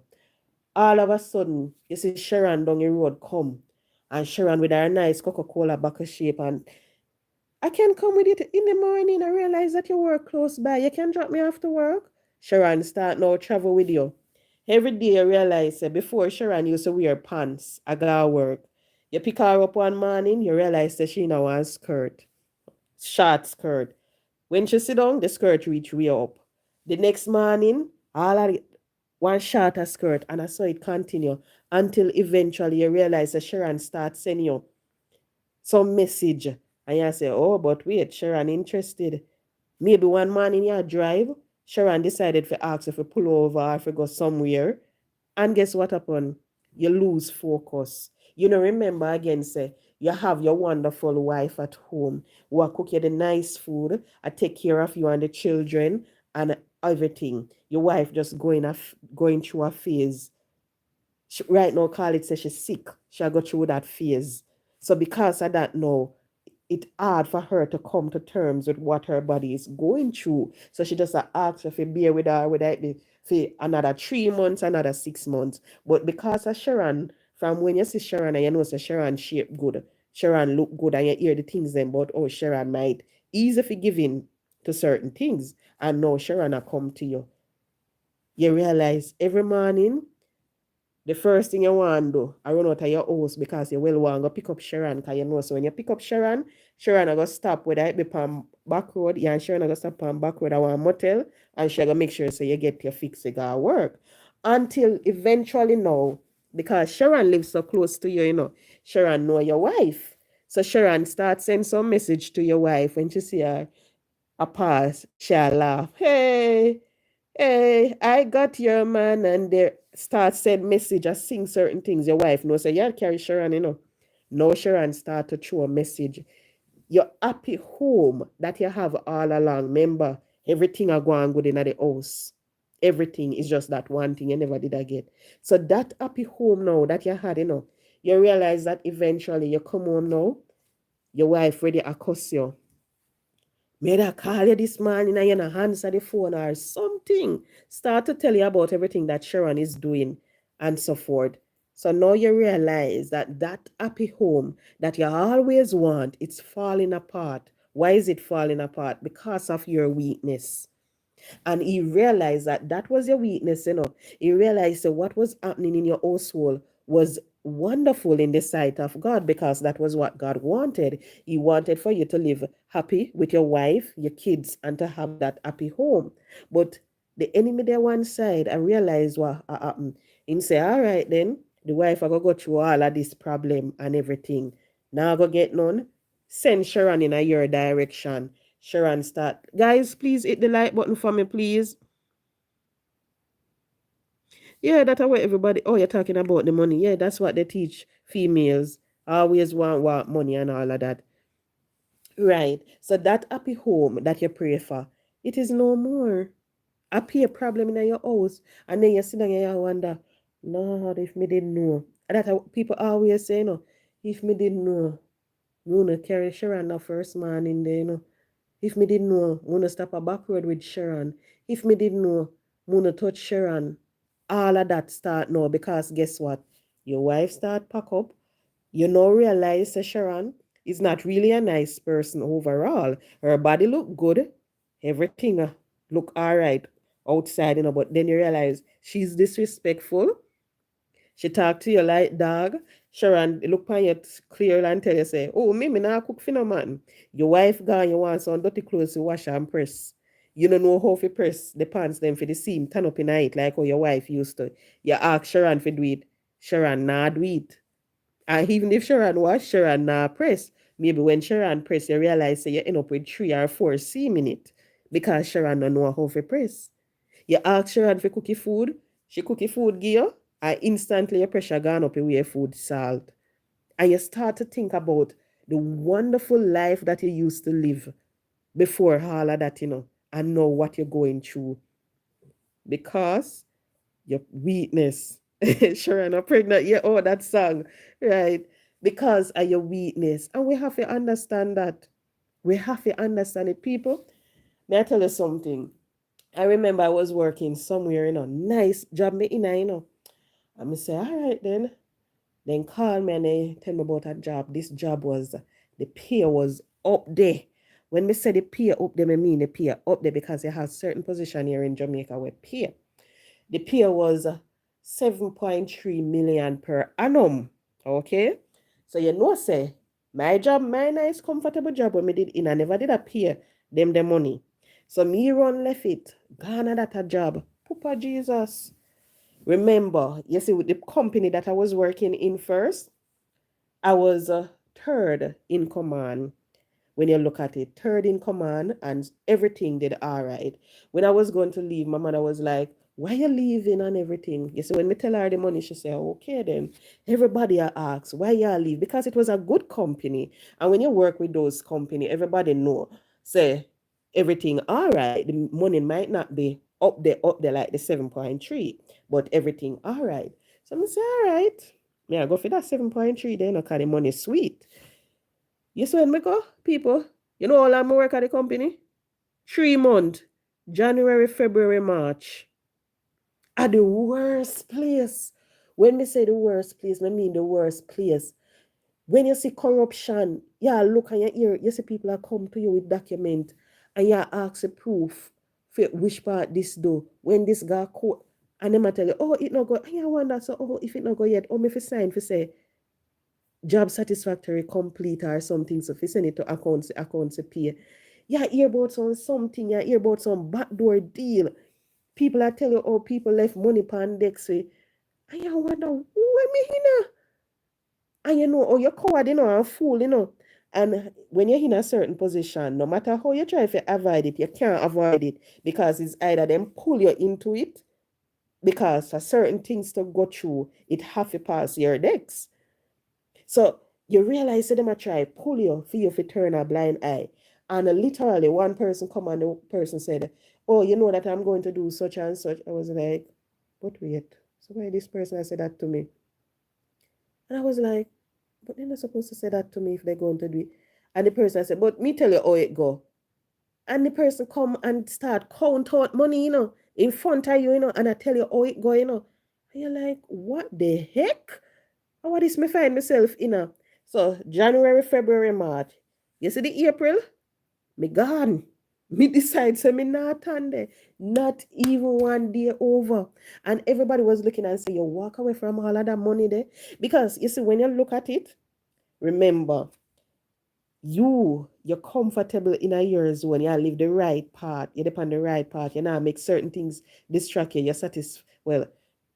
All of a sudden, you see Sharon down the road come. And Sharon with her nice Coca-Cola bucket shape. And I can come with it in the morning. I realize that you work close by. You can drop me after work. Sharon start now travel with you. Every day you realize before Sharon used to wear pants, I go work. You pick her up one morning, you realize that she now has skirt, short skirt. When she sit down, the skirt reach way up. The next morning, all of it, one shorter skirt, and I saw it continue until eventually you realize that Sharon starts sending you some message. And you say, oh, but wait, Sharon interested. Maybe one morning you drive, Sharon decided to ask if you pull over or if you go somewhere. And guess what happened? You lose focus. You know, remember again, say, you have your wonderful wife at home who will cook you the nice food, I take care of you and the children and everything. Your wife just going through a phase. Right now, call it say she's sick. She'll go through that phase. So because of that now, it's hard for her to come to terms with what her body is going through. So she just asks if you bear with her, whether it be for another 3 months, another 6 months. But because of Sharon, from when you see Sharon and you know say Sharon shape good, Sharon look good, and you hear the things then about oh Sharon might easy forgiving to certain things. And now Sharon will come to you. You realize every morning the first thing you want to do, I run out of your house because you will want to pick up Sharon. Because you know, so when you pick up Sharon, Sharon are going to stop whether it be on back road. Yeah, and Sharon are going to stop on back road at one motel. And she going to make sure so you get your fix, you got work. Until eventually now, because Sharon lives so close to you, Sharon know your wife. So Sharon starts send some message to your wife when she see her a pass, she'll laugh. Hey, I got your man, and they start send message or sing certain things. Your wife knows, say, yeah, carry Sharon, No, Sharon start to throw a message. Your happy home that you have all along. Remember, everything are going good in the house. Everything is just that one thing you never did again. So that happy home now that you had, you realize that eventually you come home now, your wife ready to cuss you. May I call you this morning and you not answer the phone or something. Start to tell you about everything that Sharon is doing and so forth. So now you realize that that happy home that you always want, it's falling apart. Why is it falling apart? Because of your weakness. And he realized that that was your weakness, He realized that what was happening in your household was wonderful in the sight of God because that was what God wanted. He wanted for you to live happy with your wife, your kids, and to have that happy home. But the enemy there one side, I realized what happened. He say, all right then, the wife I go through all of this problem and everything. Now I go get none. Send Sharon in a your direction. Sharon start. Guys, please hit the like button for me, please. Yeah, that's what everybody. Oh, you're talking about the money. Yeah, that's what they teach females. Always want money and all of that. Right. So that happy home that you pray for, it is no more. A problem in your house, and then you sit down and you wonder, Lord, if me didn't know. And that people always say, if me didn't know, me gonna carry Sharon the first man in there. If me didn't know, I'm gonna stop a back road with Sharon. If me didn't know, I'm gonna touch Sharon. All of that start now because guess what? Your wife start pack up. You now realize that Sharon is not really a nice person overall. Her body look good. Everything look all right outside, but then you realize she's disrespectful. She talk to you like dog. Sharon look on you clear and tell you say, oh, me not cook for no man. Your wife gone, you want some dirty clothes to wash and press. You don't know how to press the pants them for the seam, turn up in it like how your wife used to. You ask Sharon for do it. Sharon not do it. And even if Sharon wash, Sharon not press. Maybe when Sharon press, you realize say you end up with 3 or 4 seam in it. Because Sharon don't know how to press. You ask Sharon for cookie food, she cookie food give you. and instantly your pressure gone up away food, salt. And you start to think about the wonderful life that you used to live before all of that, and know what you're going through because your weakness. Sure, I'm pregnant. Yeah, oh, that song, right? Because of your weakness. And we have to understand that. We have to understand it, people. May I tell you something? I remember I was working somewhere, nice job me in, And I say, all right then. Then call me and they tell me about a job. This job was, the pay was up there. When me say the pay up there, I mean the pay up there because you have certain position here in Jamaica where pay. The pay was 7.3 million per annum. Okay? So say, my job, my nice comfortable job when me did in, I never did a pay them the money. So me run left it, gone at that a job. Papa Jesus. Remember, you see, with the company that I was working in first, I was third in command. When you look at it, third in command, and everything did all right. When I was going to leave, my mother was like, why you leaving and everything? You see, when me tell her the money, she said, okay then. Everybody asks, why you leave? Because it was a good company. And when you work with those company, everybody know, say, everything all right. The money might not be up there like the 7.3, but everything all right. So I say, all right. Yeah, go for that 7.3 then, because the money sweet. You see when me go, people, all I'm work at the company? 3 months. January, February, March. At the worst place. When me say the worst place, I mean the worst place. When you see corruption, yeah, look and you hear, you see people are come to you with document and you ask a proof for which part this do. When this guy court, and them tell you, oh, it not go, and you wonder, so, oh, if it not go yet, oh, me fi sign for say, job satisfactory complete or something, so if you send it to accounts to pay. Yeah, hear about something, yeah, hear about some backdoor deal. People are tell you, oh, people left money pan decks. And you wonder, where me here? And oh, you're coward, and fool, And when you're in a certain position, no matter how you try to avoid it, you can't avoid it because it's either them pull you into it because for certain things to go through, it have to pass your decks. So you realize that them a try pull you for you to turn a blind eye. And literally one person come and the person said, oh, you know that I'm going to do such and such. I was like, but wait. So why this person has said that to me? And I was like, but they're not supposed to say that to me if they're going to do it. And the person said, but me tell you how it go. And the person come and start count out money, in front of you, and I tell you how it go, And you're like, what the heck? How what is me find myself in? So January, February, March. You see the April? Me gone. Me decide so me not on there. Not even one day over. And everybody was looking and say, you walk away from all of that money there. Because you see, when you look at it, remember, you're comfortable in a year zone. You live the right path. You're on the right path. You now make certain things distract you. You're satisfied. Well,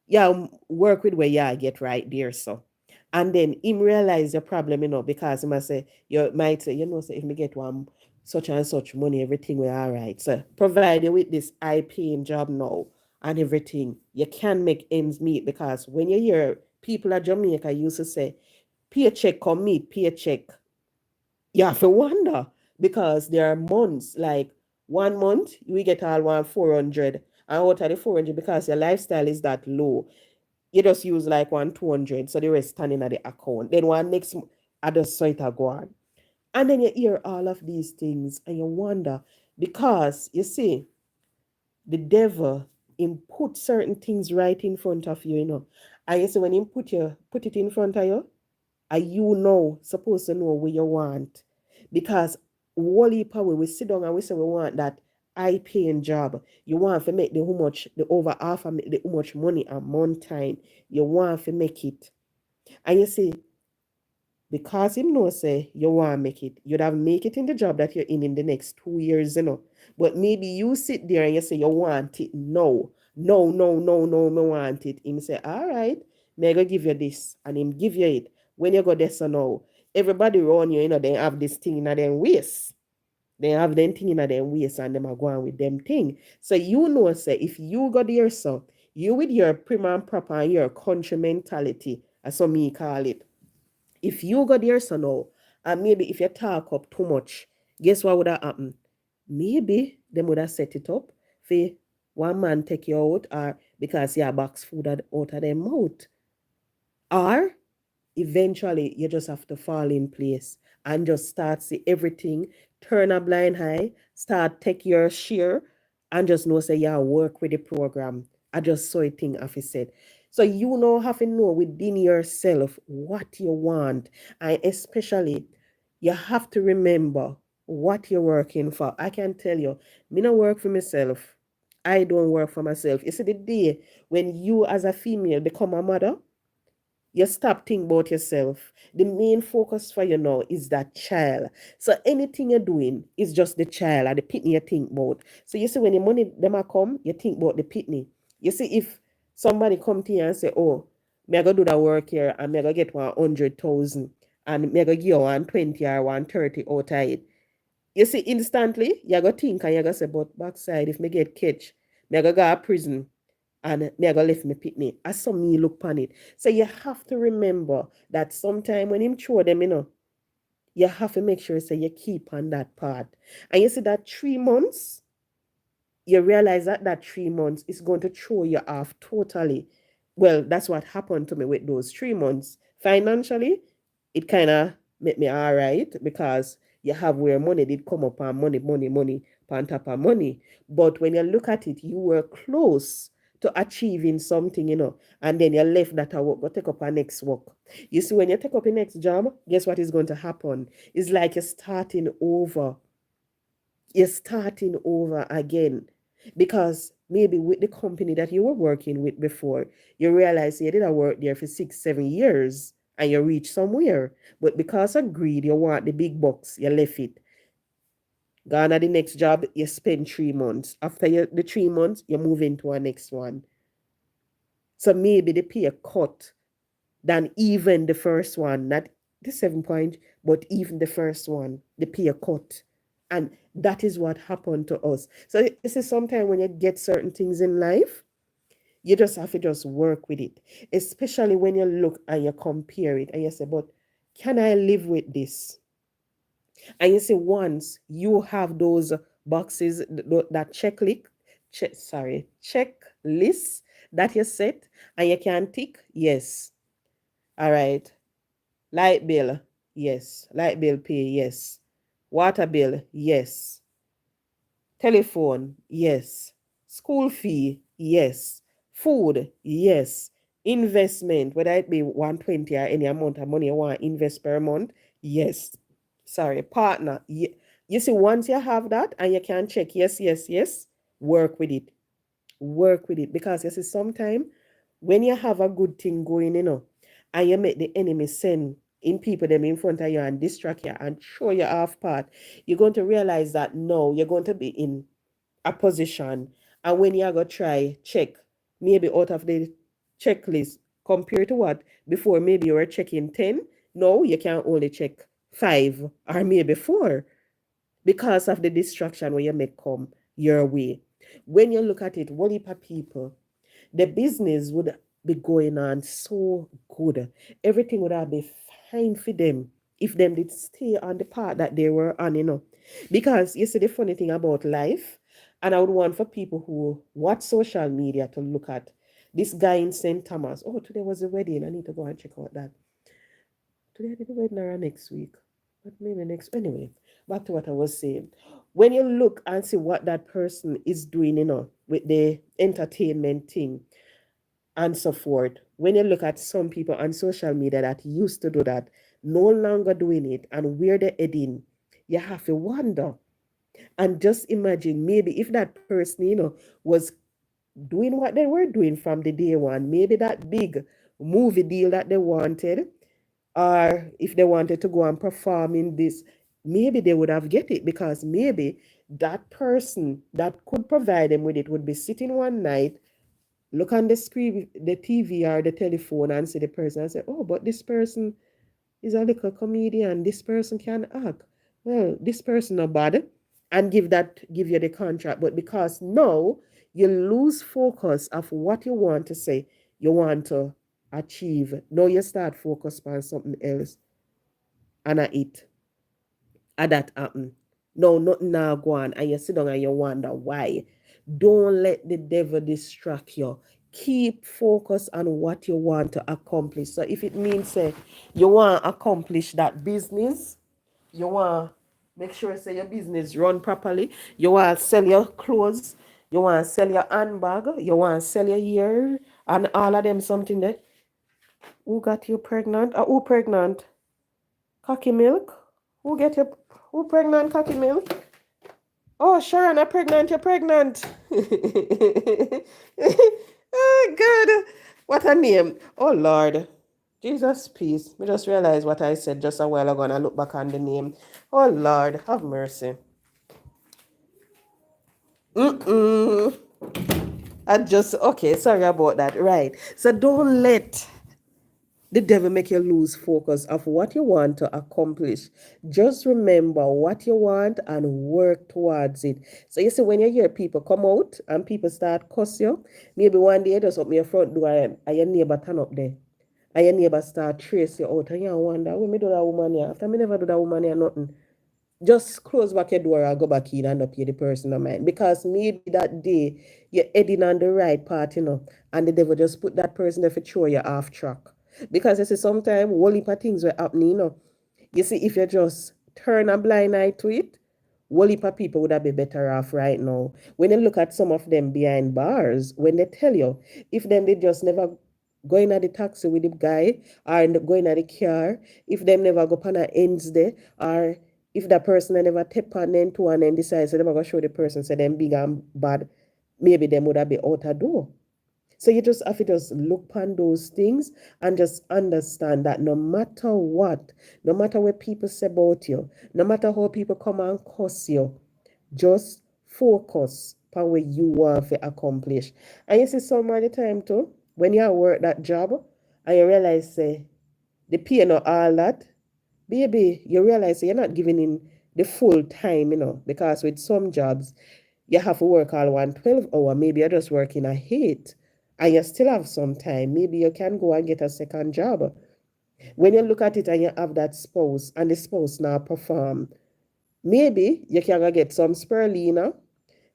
yeah, work with where you get right there. So. And then him realize your problem, because he must say, you might say, say if me get one such and such money, everything will all right. So provide you with this high paying job now and everything, you can make ends meet because when you hear people at Jamaica used to say, paycheck come meet paycheck, you have to wonder because there are months like 1 month we get all 1 400 and out of the 400 because your lifestyle is that low you just use like 1 200 so the rest standing at the account then one next I just saw it go on and then you hear all of these things and you wonder because you see the devil put certain things right in front of you and you see when he put it in front of you and supposed to know what you want. Because wally power we sit down and we say we want that high paying job. You want to make the over half and make the how much money a month time. You want to make it. And you see, because him know say you want to make it, you'd have make it in the job that you're in the next 2 years, But maybe you sit there and you say you want it. No, no, no, no, no, me want it. Him say, all right, may I go give you this. And him give you it. When you go there, so now, everybody around you, they have this thing in their waist. They have them thing in their waist and them are going with them thing. So say if you go there, so You with your prim and proper and your country mentality, as some me call it. If you go there so now, and maybe if you talk up too much, guess what would have happened? Maybe them would have set it up for one man take you out, or because you box food out of their mouth. Or eventually you just have to fall in place and just start see everything, turn a blind eye, start take your share, and just know say yeah, work with the program. I just saw a thing as I said. So you know have to know within yourself what you want. And especially you have to remember what you're working for. I can tell you, me not work for myself. I don't work for myself. You see the day when you as a female become a mother, you stop thinking about yourself. The main focus for you now is that child. So anything you're doing is just the child and the pitney you think about. So you see when the money them a come, you think about the pitney. You see if somebody come to you and say, oh, me I go do that work here and me I go get 100,000 and me I go give you 120 or 130 out of it. You see instantly you go think and you go say, but backside if me get catch, me I go to prison and me I go left me pitney. I saw me look on it. So you have to remember that sometime when him throw them, you have to make sure so you keep on that part. And you see that 3 months, you realize that that 3 months is going to throw you off totally. Well, that's what happened to me with those 3 months. Financially, it kind of made me all right because you have where money did come up and money, on top of money. But when you look at it, you were close to achieving something, and then you left that work, go take up a next work. You see, when you take up a next job, guess what is going to happen? It's like you're starting over. You're starting over again because maybe with the company that you were working with before, you realize you didn't work there for 6, 7 years and you reach somewhere. But because of greed, you want the big bucks, you left it. Gone at the next job, you spend 3 months. After the 3 months, you move into a next one. So maybe they pay a cut than even the first one, not the 7 point, but even the first one, they pay a cut. And that is what happened to us. So this is sometimes when you get certain things in life, you just have to just work with it. Especially when you look and you compare it and you say, but can I live with this? And you see, once you have those boxes, that checklist that you set and you can tick, yes. All right. Light bill, yes. Light bill pay, yes. Water bill, yes. Telephone, yes. School fee, yes. Food, yes. Investment, whether it be 120 or any amount of money you want to invest per month, yes. Sorry, partner. You see, once you have that and you can check, yes, yes, yes, work with it. Work with it. Because you see, sometimes when you have a good thing going, and you make the enemy send in people them in front of you and distract you and show you off part, you're going to realize that no, you're going to be in a position. And when you go try check, maybe out of the checklist compared to what before maybe you were checking 10, no, you can only check 5 or maybe 4 because of the distraction where you may come your way. When you look at it, what heap of people, the business would be going on so good. Everything would have been fine for them if them did stay on the path that they were on. Because you see the funny thing about life, and I would want for people who watch social media to look at this guy in St. Thomas. Oh, today was a wedding. I need to go and check out that. Today I did a wedding or next week. But maybe next anyway. Back to what I was saying. When you look and see what that person is doing, with the entertainment thing, and so forth. When you look at some people on social media that used to do that, no longer doing it, and where they're heading, you have to wonder. And just imagine maybe if that person, was doing what they were doing from the day one, maybe that big movie deal that they wanted, or if they wanted to go and perform in this, maybe they would have get it because maybe that person that could provide them with it would be sitting one night, look on the screen, the TV or the telephone, and see the person and say, oh, but this person is a little comedian. This person can act. Well, this person not bad. And give you the contract. But because now you lose focus of what you want to say, you want to achieve. Now you start focus on something else and I it. And that happen. No, nothing now go on and you sit down and you wonder why. Don't let the devil distract you. Keep focus on what you want to accomplish. So if it means you want to accomplish that business, you want make sure say your business run properly, you want to sell your clothes, you want to sell your handbag, you want to sell your ear and all of them something there. Who got you pregnant? Who pregnant? Cocky milk? Who get you? Who pregnant? Cocky milk? Oh, Sharon, I'm pregnant. You're pregnant. Oh, God. What a name. Oh, Lord. Jesus, peace. I just realized what I said just a while ago and I look back on the name. Oh, Lord. Have mercy. Okay, sorry about that. Right. So don't let the devil make you lose focus of what you want to accomplish. Just remember what you want and work towards it. So you see, when you hear people come out and people start cuss you, maybe one day just open your front door and your neighbor turn up there. And your neighbor start trace you out and you wonder, when me do that woman here? After me never do that woman here, nothing. Just close back your door and go back in and not pay the person no mind. Because maybe that day you're heading on the right path, and the devil just put that person there for throw you off track. Because you see, sometimes whole heap of things were happening, You see, if you just turn a blind eye to it, whole heap of people would have been better off right now. When you look at some of them behind bars, when they tell you, if them they just never going at the taxi with the guy or going at the car, if them never go on a ends there, or if that person never tap on them to and then decides so they're gonna show the person say them big and bad, maybe them would have been out a door. So you just have to just look upon those things and just understand that no matter what, no matter what people say about you, no matter how people come and curse you, just focus on what you want to accomplish. And you see some of the time too, when you work that job and you realize say the pay not all that, baby, you realize you're not giving in the full time, because with some jobs you have to work all 112 hour, maybe you're just working a 8 and you still have some time. Maybe you can go and get a second job. When you look at it and you have that spouse and the spouse now perform, maybe you can go get some spirulina.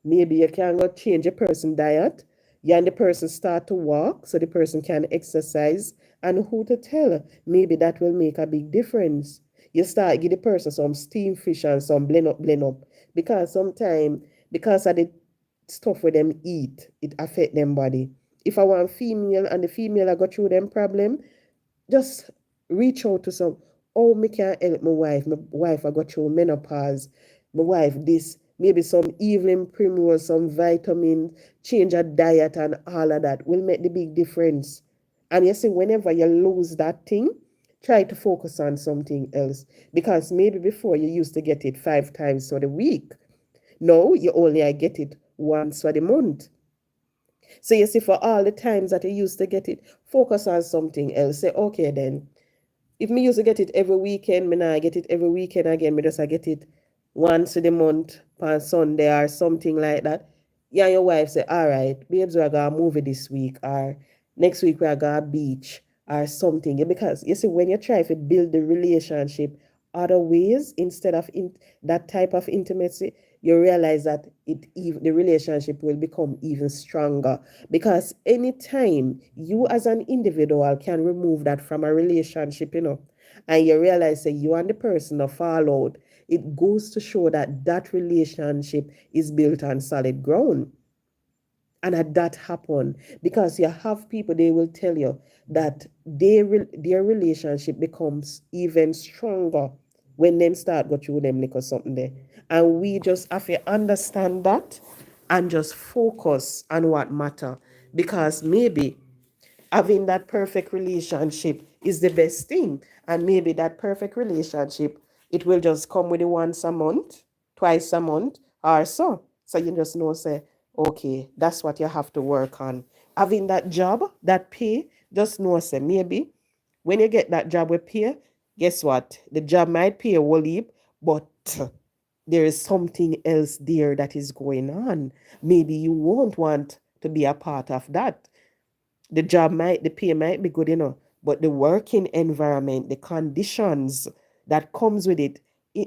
Maybe you can go change a person diet. You and the person start to walk so the person can exercise. And who to tell? Maybe that will make a big difference. You start give the person some steam fish and some blend up. Because sometimes, because of the stuff where them eat, it affect them body. If I want female and the female I got through them problem, just reach out to some, oh, me can help my wife. My wife I got through menopause. My wife this, maybe some evening primrose, some vitamin, change a diet and all of that will make the big difference. And you see, whenever you lose that thing, try to focus on something else. Because maybe before you used to get it 5 times for the week. Now you only get it once for the month. So you see, for all the times that you used to get it, focus on something else. Say, okay, then, if me used to get it every weekend, me now get it every weekend again. Me just I get it once a the month on Sunday or something like that. Yeah, your wife say, all right, babes, we're gonna movie this week, or next week we're gonna beach or something. Yeah, because you see, when you try to build the relationship other ways instead of that type of intimacy, you realize that the relationship will become even stronger. Because anytime you as an individual can remove that from a relationship, and you realize that you and the person are fall out, it goes to show that that relationship is built on solid ground. And that happen because you have people, they will tell you that their relationship becomes even stronger when them start go through them like something there. And we just have to understand that and just focus on what matter. Because maybe having that perfect relationship is the best thing. And maybe that perfect relationship, it will just come with it once a month, twice a month, or so. So you just know, say, okay, that's what you have to work on. Having that job, that pay, just know, say, maybe when you get that job with pay, guess what? The job might pay a whole heap, but there is something else there that is going on. Maybe you won't want to be a part of that. The pay might be good, but the working environment, the conditions that comes with it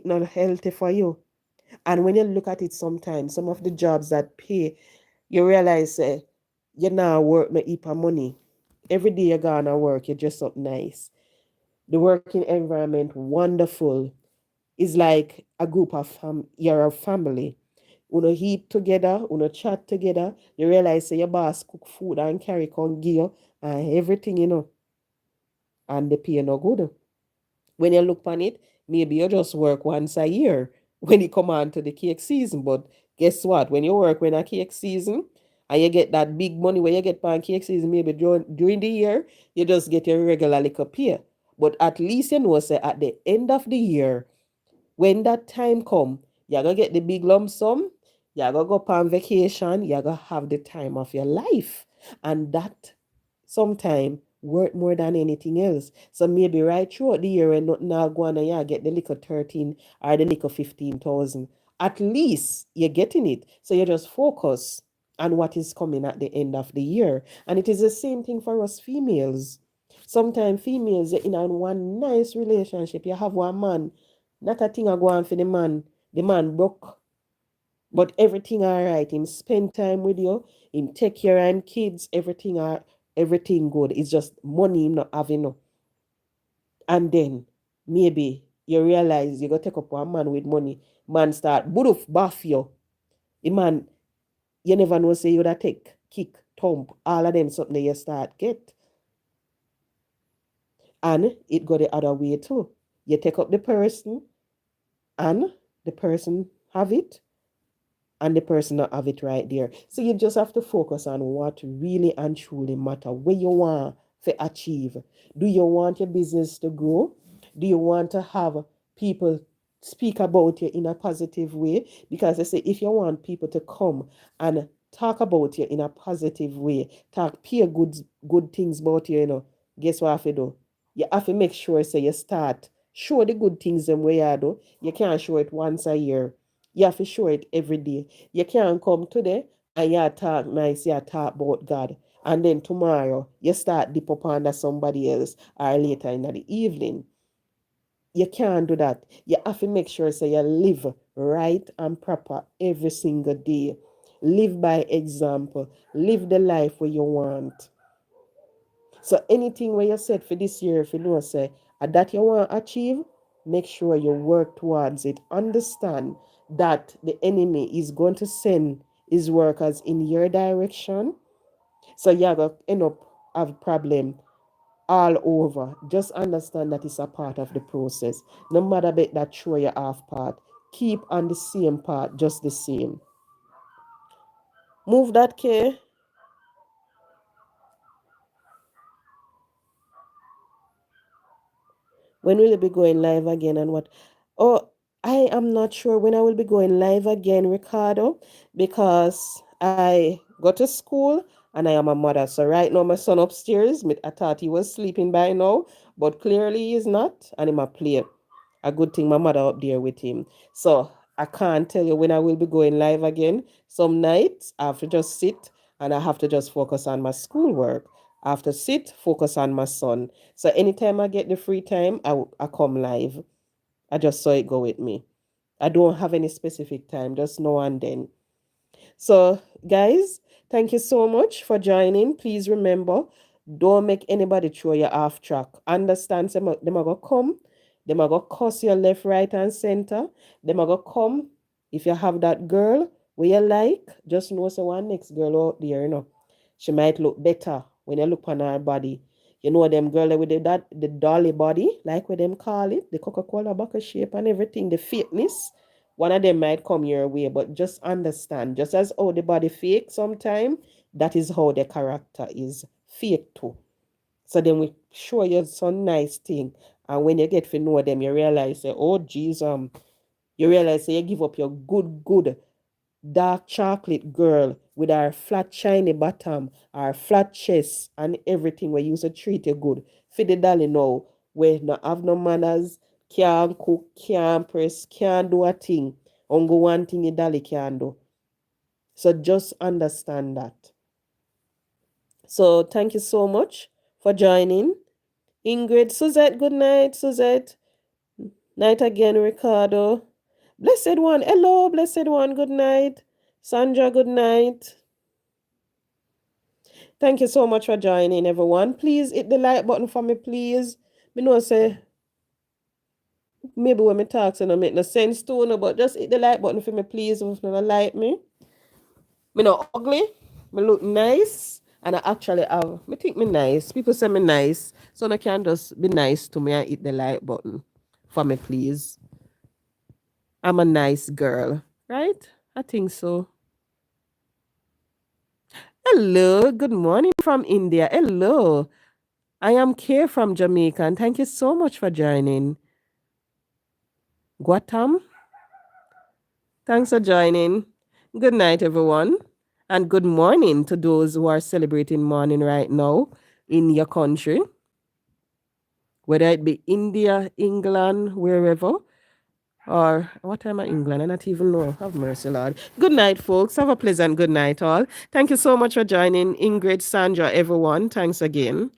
not healthy for you. And when you look at it sometimes, some of the jobs that pay, you realize you now work no heap of money. Every day you gonna work, you dress up nice. The working environment, wonderful. Is like a group of you're a family. Uno eat together, uno chat together. You realize say your boss cook food and carry con gear and everything, and the pay no good. When you look on it, maybe you just work once a year when you come on to the cake season. But guess what? When you work when a cake season and you get that big money where you get on cake season, maybe during the year, you just get your regular little pay. But at least you know, say at the end of the year, when that time come, you're gonna get the big lump sum, you're gonna go on vacation, you're gonna have the time of your life. And that sometime worth more than anything else. So maybe right throughout the year when nothing all go on and you get the little 13 or the little 15,000. At least you're getting it. So you just focus on what is coming at the end of the year. And it is the same thing for us females. Sometimes females in one nice relationship. You have one man, not a thing I go on for the man. The man broke, but everything all right. Him spend time with you, him take care of him kids, everything good. It's just money him not having no. And then maybe you realize you go take up one man with money. Man start buduf baff you. The man, you never know say you that take, kick, thump, all of them something you start get. And it go the other way too. You take up the person and the person have it and the person not have it right there. So you just have to focus on what really and truly matter, where you want to achieve. Do you want your business to grow? Do you want to have people speak about you in a positive way? Because I say if you want people to come and talk about you in a positive way, talk peer good things about you, guess what you have to do? You have to make sure say you start. Show the good things them way you do. You can't show it once a year. You have to show it every day. You can't come today and you talk nice, you talk about God. And then tomorrow you start dip up under somebody else or later in the evening. You can't do that. You have to make sure so you live right and proper every single day. Live by example. Live the life where you want. So anything where you set for this year, if you know say that you want to achieve, make sure you work towards it. Understand that the enemy is going to send his workers in your direction. So you're going to end up have problem all over. Just understand that it's a part of the process. No matter bit that throw you off part, keep on the same part, just the same. Move that K. When will it be going live again and what? Oh, I am not sure when I will be going live again, Ricardo, because I go to school and I am a mother. So right now my son upstairs, I thought he was sleeping by now, but clearly he is not, and him a play. A good thing my mother up there with him. So I can't tell you when I will be going live again. Some nights I have to just sit and I have to just focus on my schoolwork. I have to sit, focus on my son. So anytime I get the free time, I come live. I just saw it go with me. I don't have any specific time, just now and then. So, guys, thank you so much for joining. Please remember, don't make anybody throw you off track. Understand, them are going to come. Them are going to cuss you left, right, and center. Them are going to come. If you have that girl where you like, just know so one next girl out there, she might look better when you look on her body. You know them girl with the dolly body, like what them call it, the Coca-Cola bottle shape and everything, the fitness. One of them might come your way, but just understand, just as how the body fake sometime, that is how the character is fake too. So then we show you some nice thing. And when you get to know them, you realize, say, oh, geez, you realize say, you give up your good dark chocolate girl with her flat shiny bottom, her flat chest, and everything where you used to treat you good. For the dolly now, where not have no manners, can't cook, can't press, can't do a thing. Ongo one thing you dali can do. So just understand that. So thank you so much for joining. Ingrid, Suzette, good night, Suzette. Night again, Ricardo. Blessed one, hello, blessed one, good night. Sandra, good night. Thank you so much for joining, everyone. Please hit the like button for me, please. Me know say maybe when me talk, so no make no sense to no, but just hit the like button for me, please. If you don't like me, me not ugly. Me look nice, and I actually have. Me think me nice. People say me nice, so I can just be nice to me and hit the like button for me, please. I'm a nice girl, right? I think so. Hello, good morning from India. Hello, I am Kay from Jamaica, and thank you so much for joining. Guatam, thanks for joining. Good night, everyone, and good morning to those who are celebrating morning right now in your country, whether it be India, England, wherever. Or what time in England? I not even know. Have mercy, Lord. Good night, folks. Have a pleasant good night, all. Thank you so much for joining. Ingrid, Sandra, everyone. Thanks again.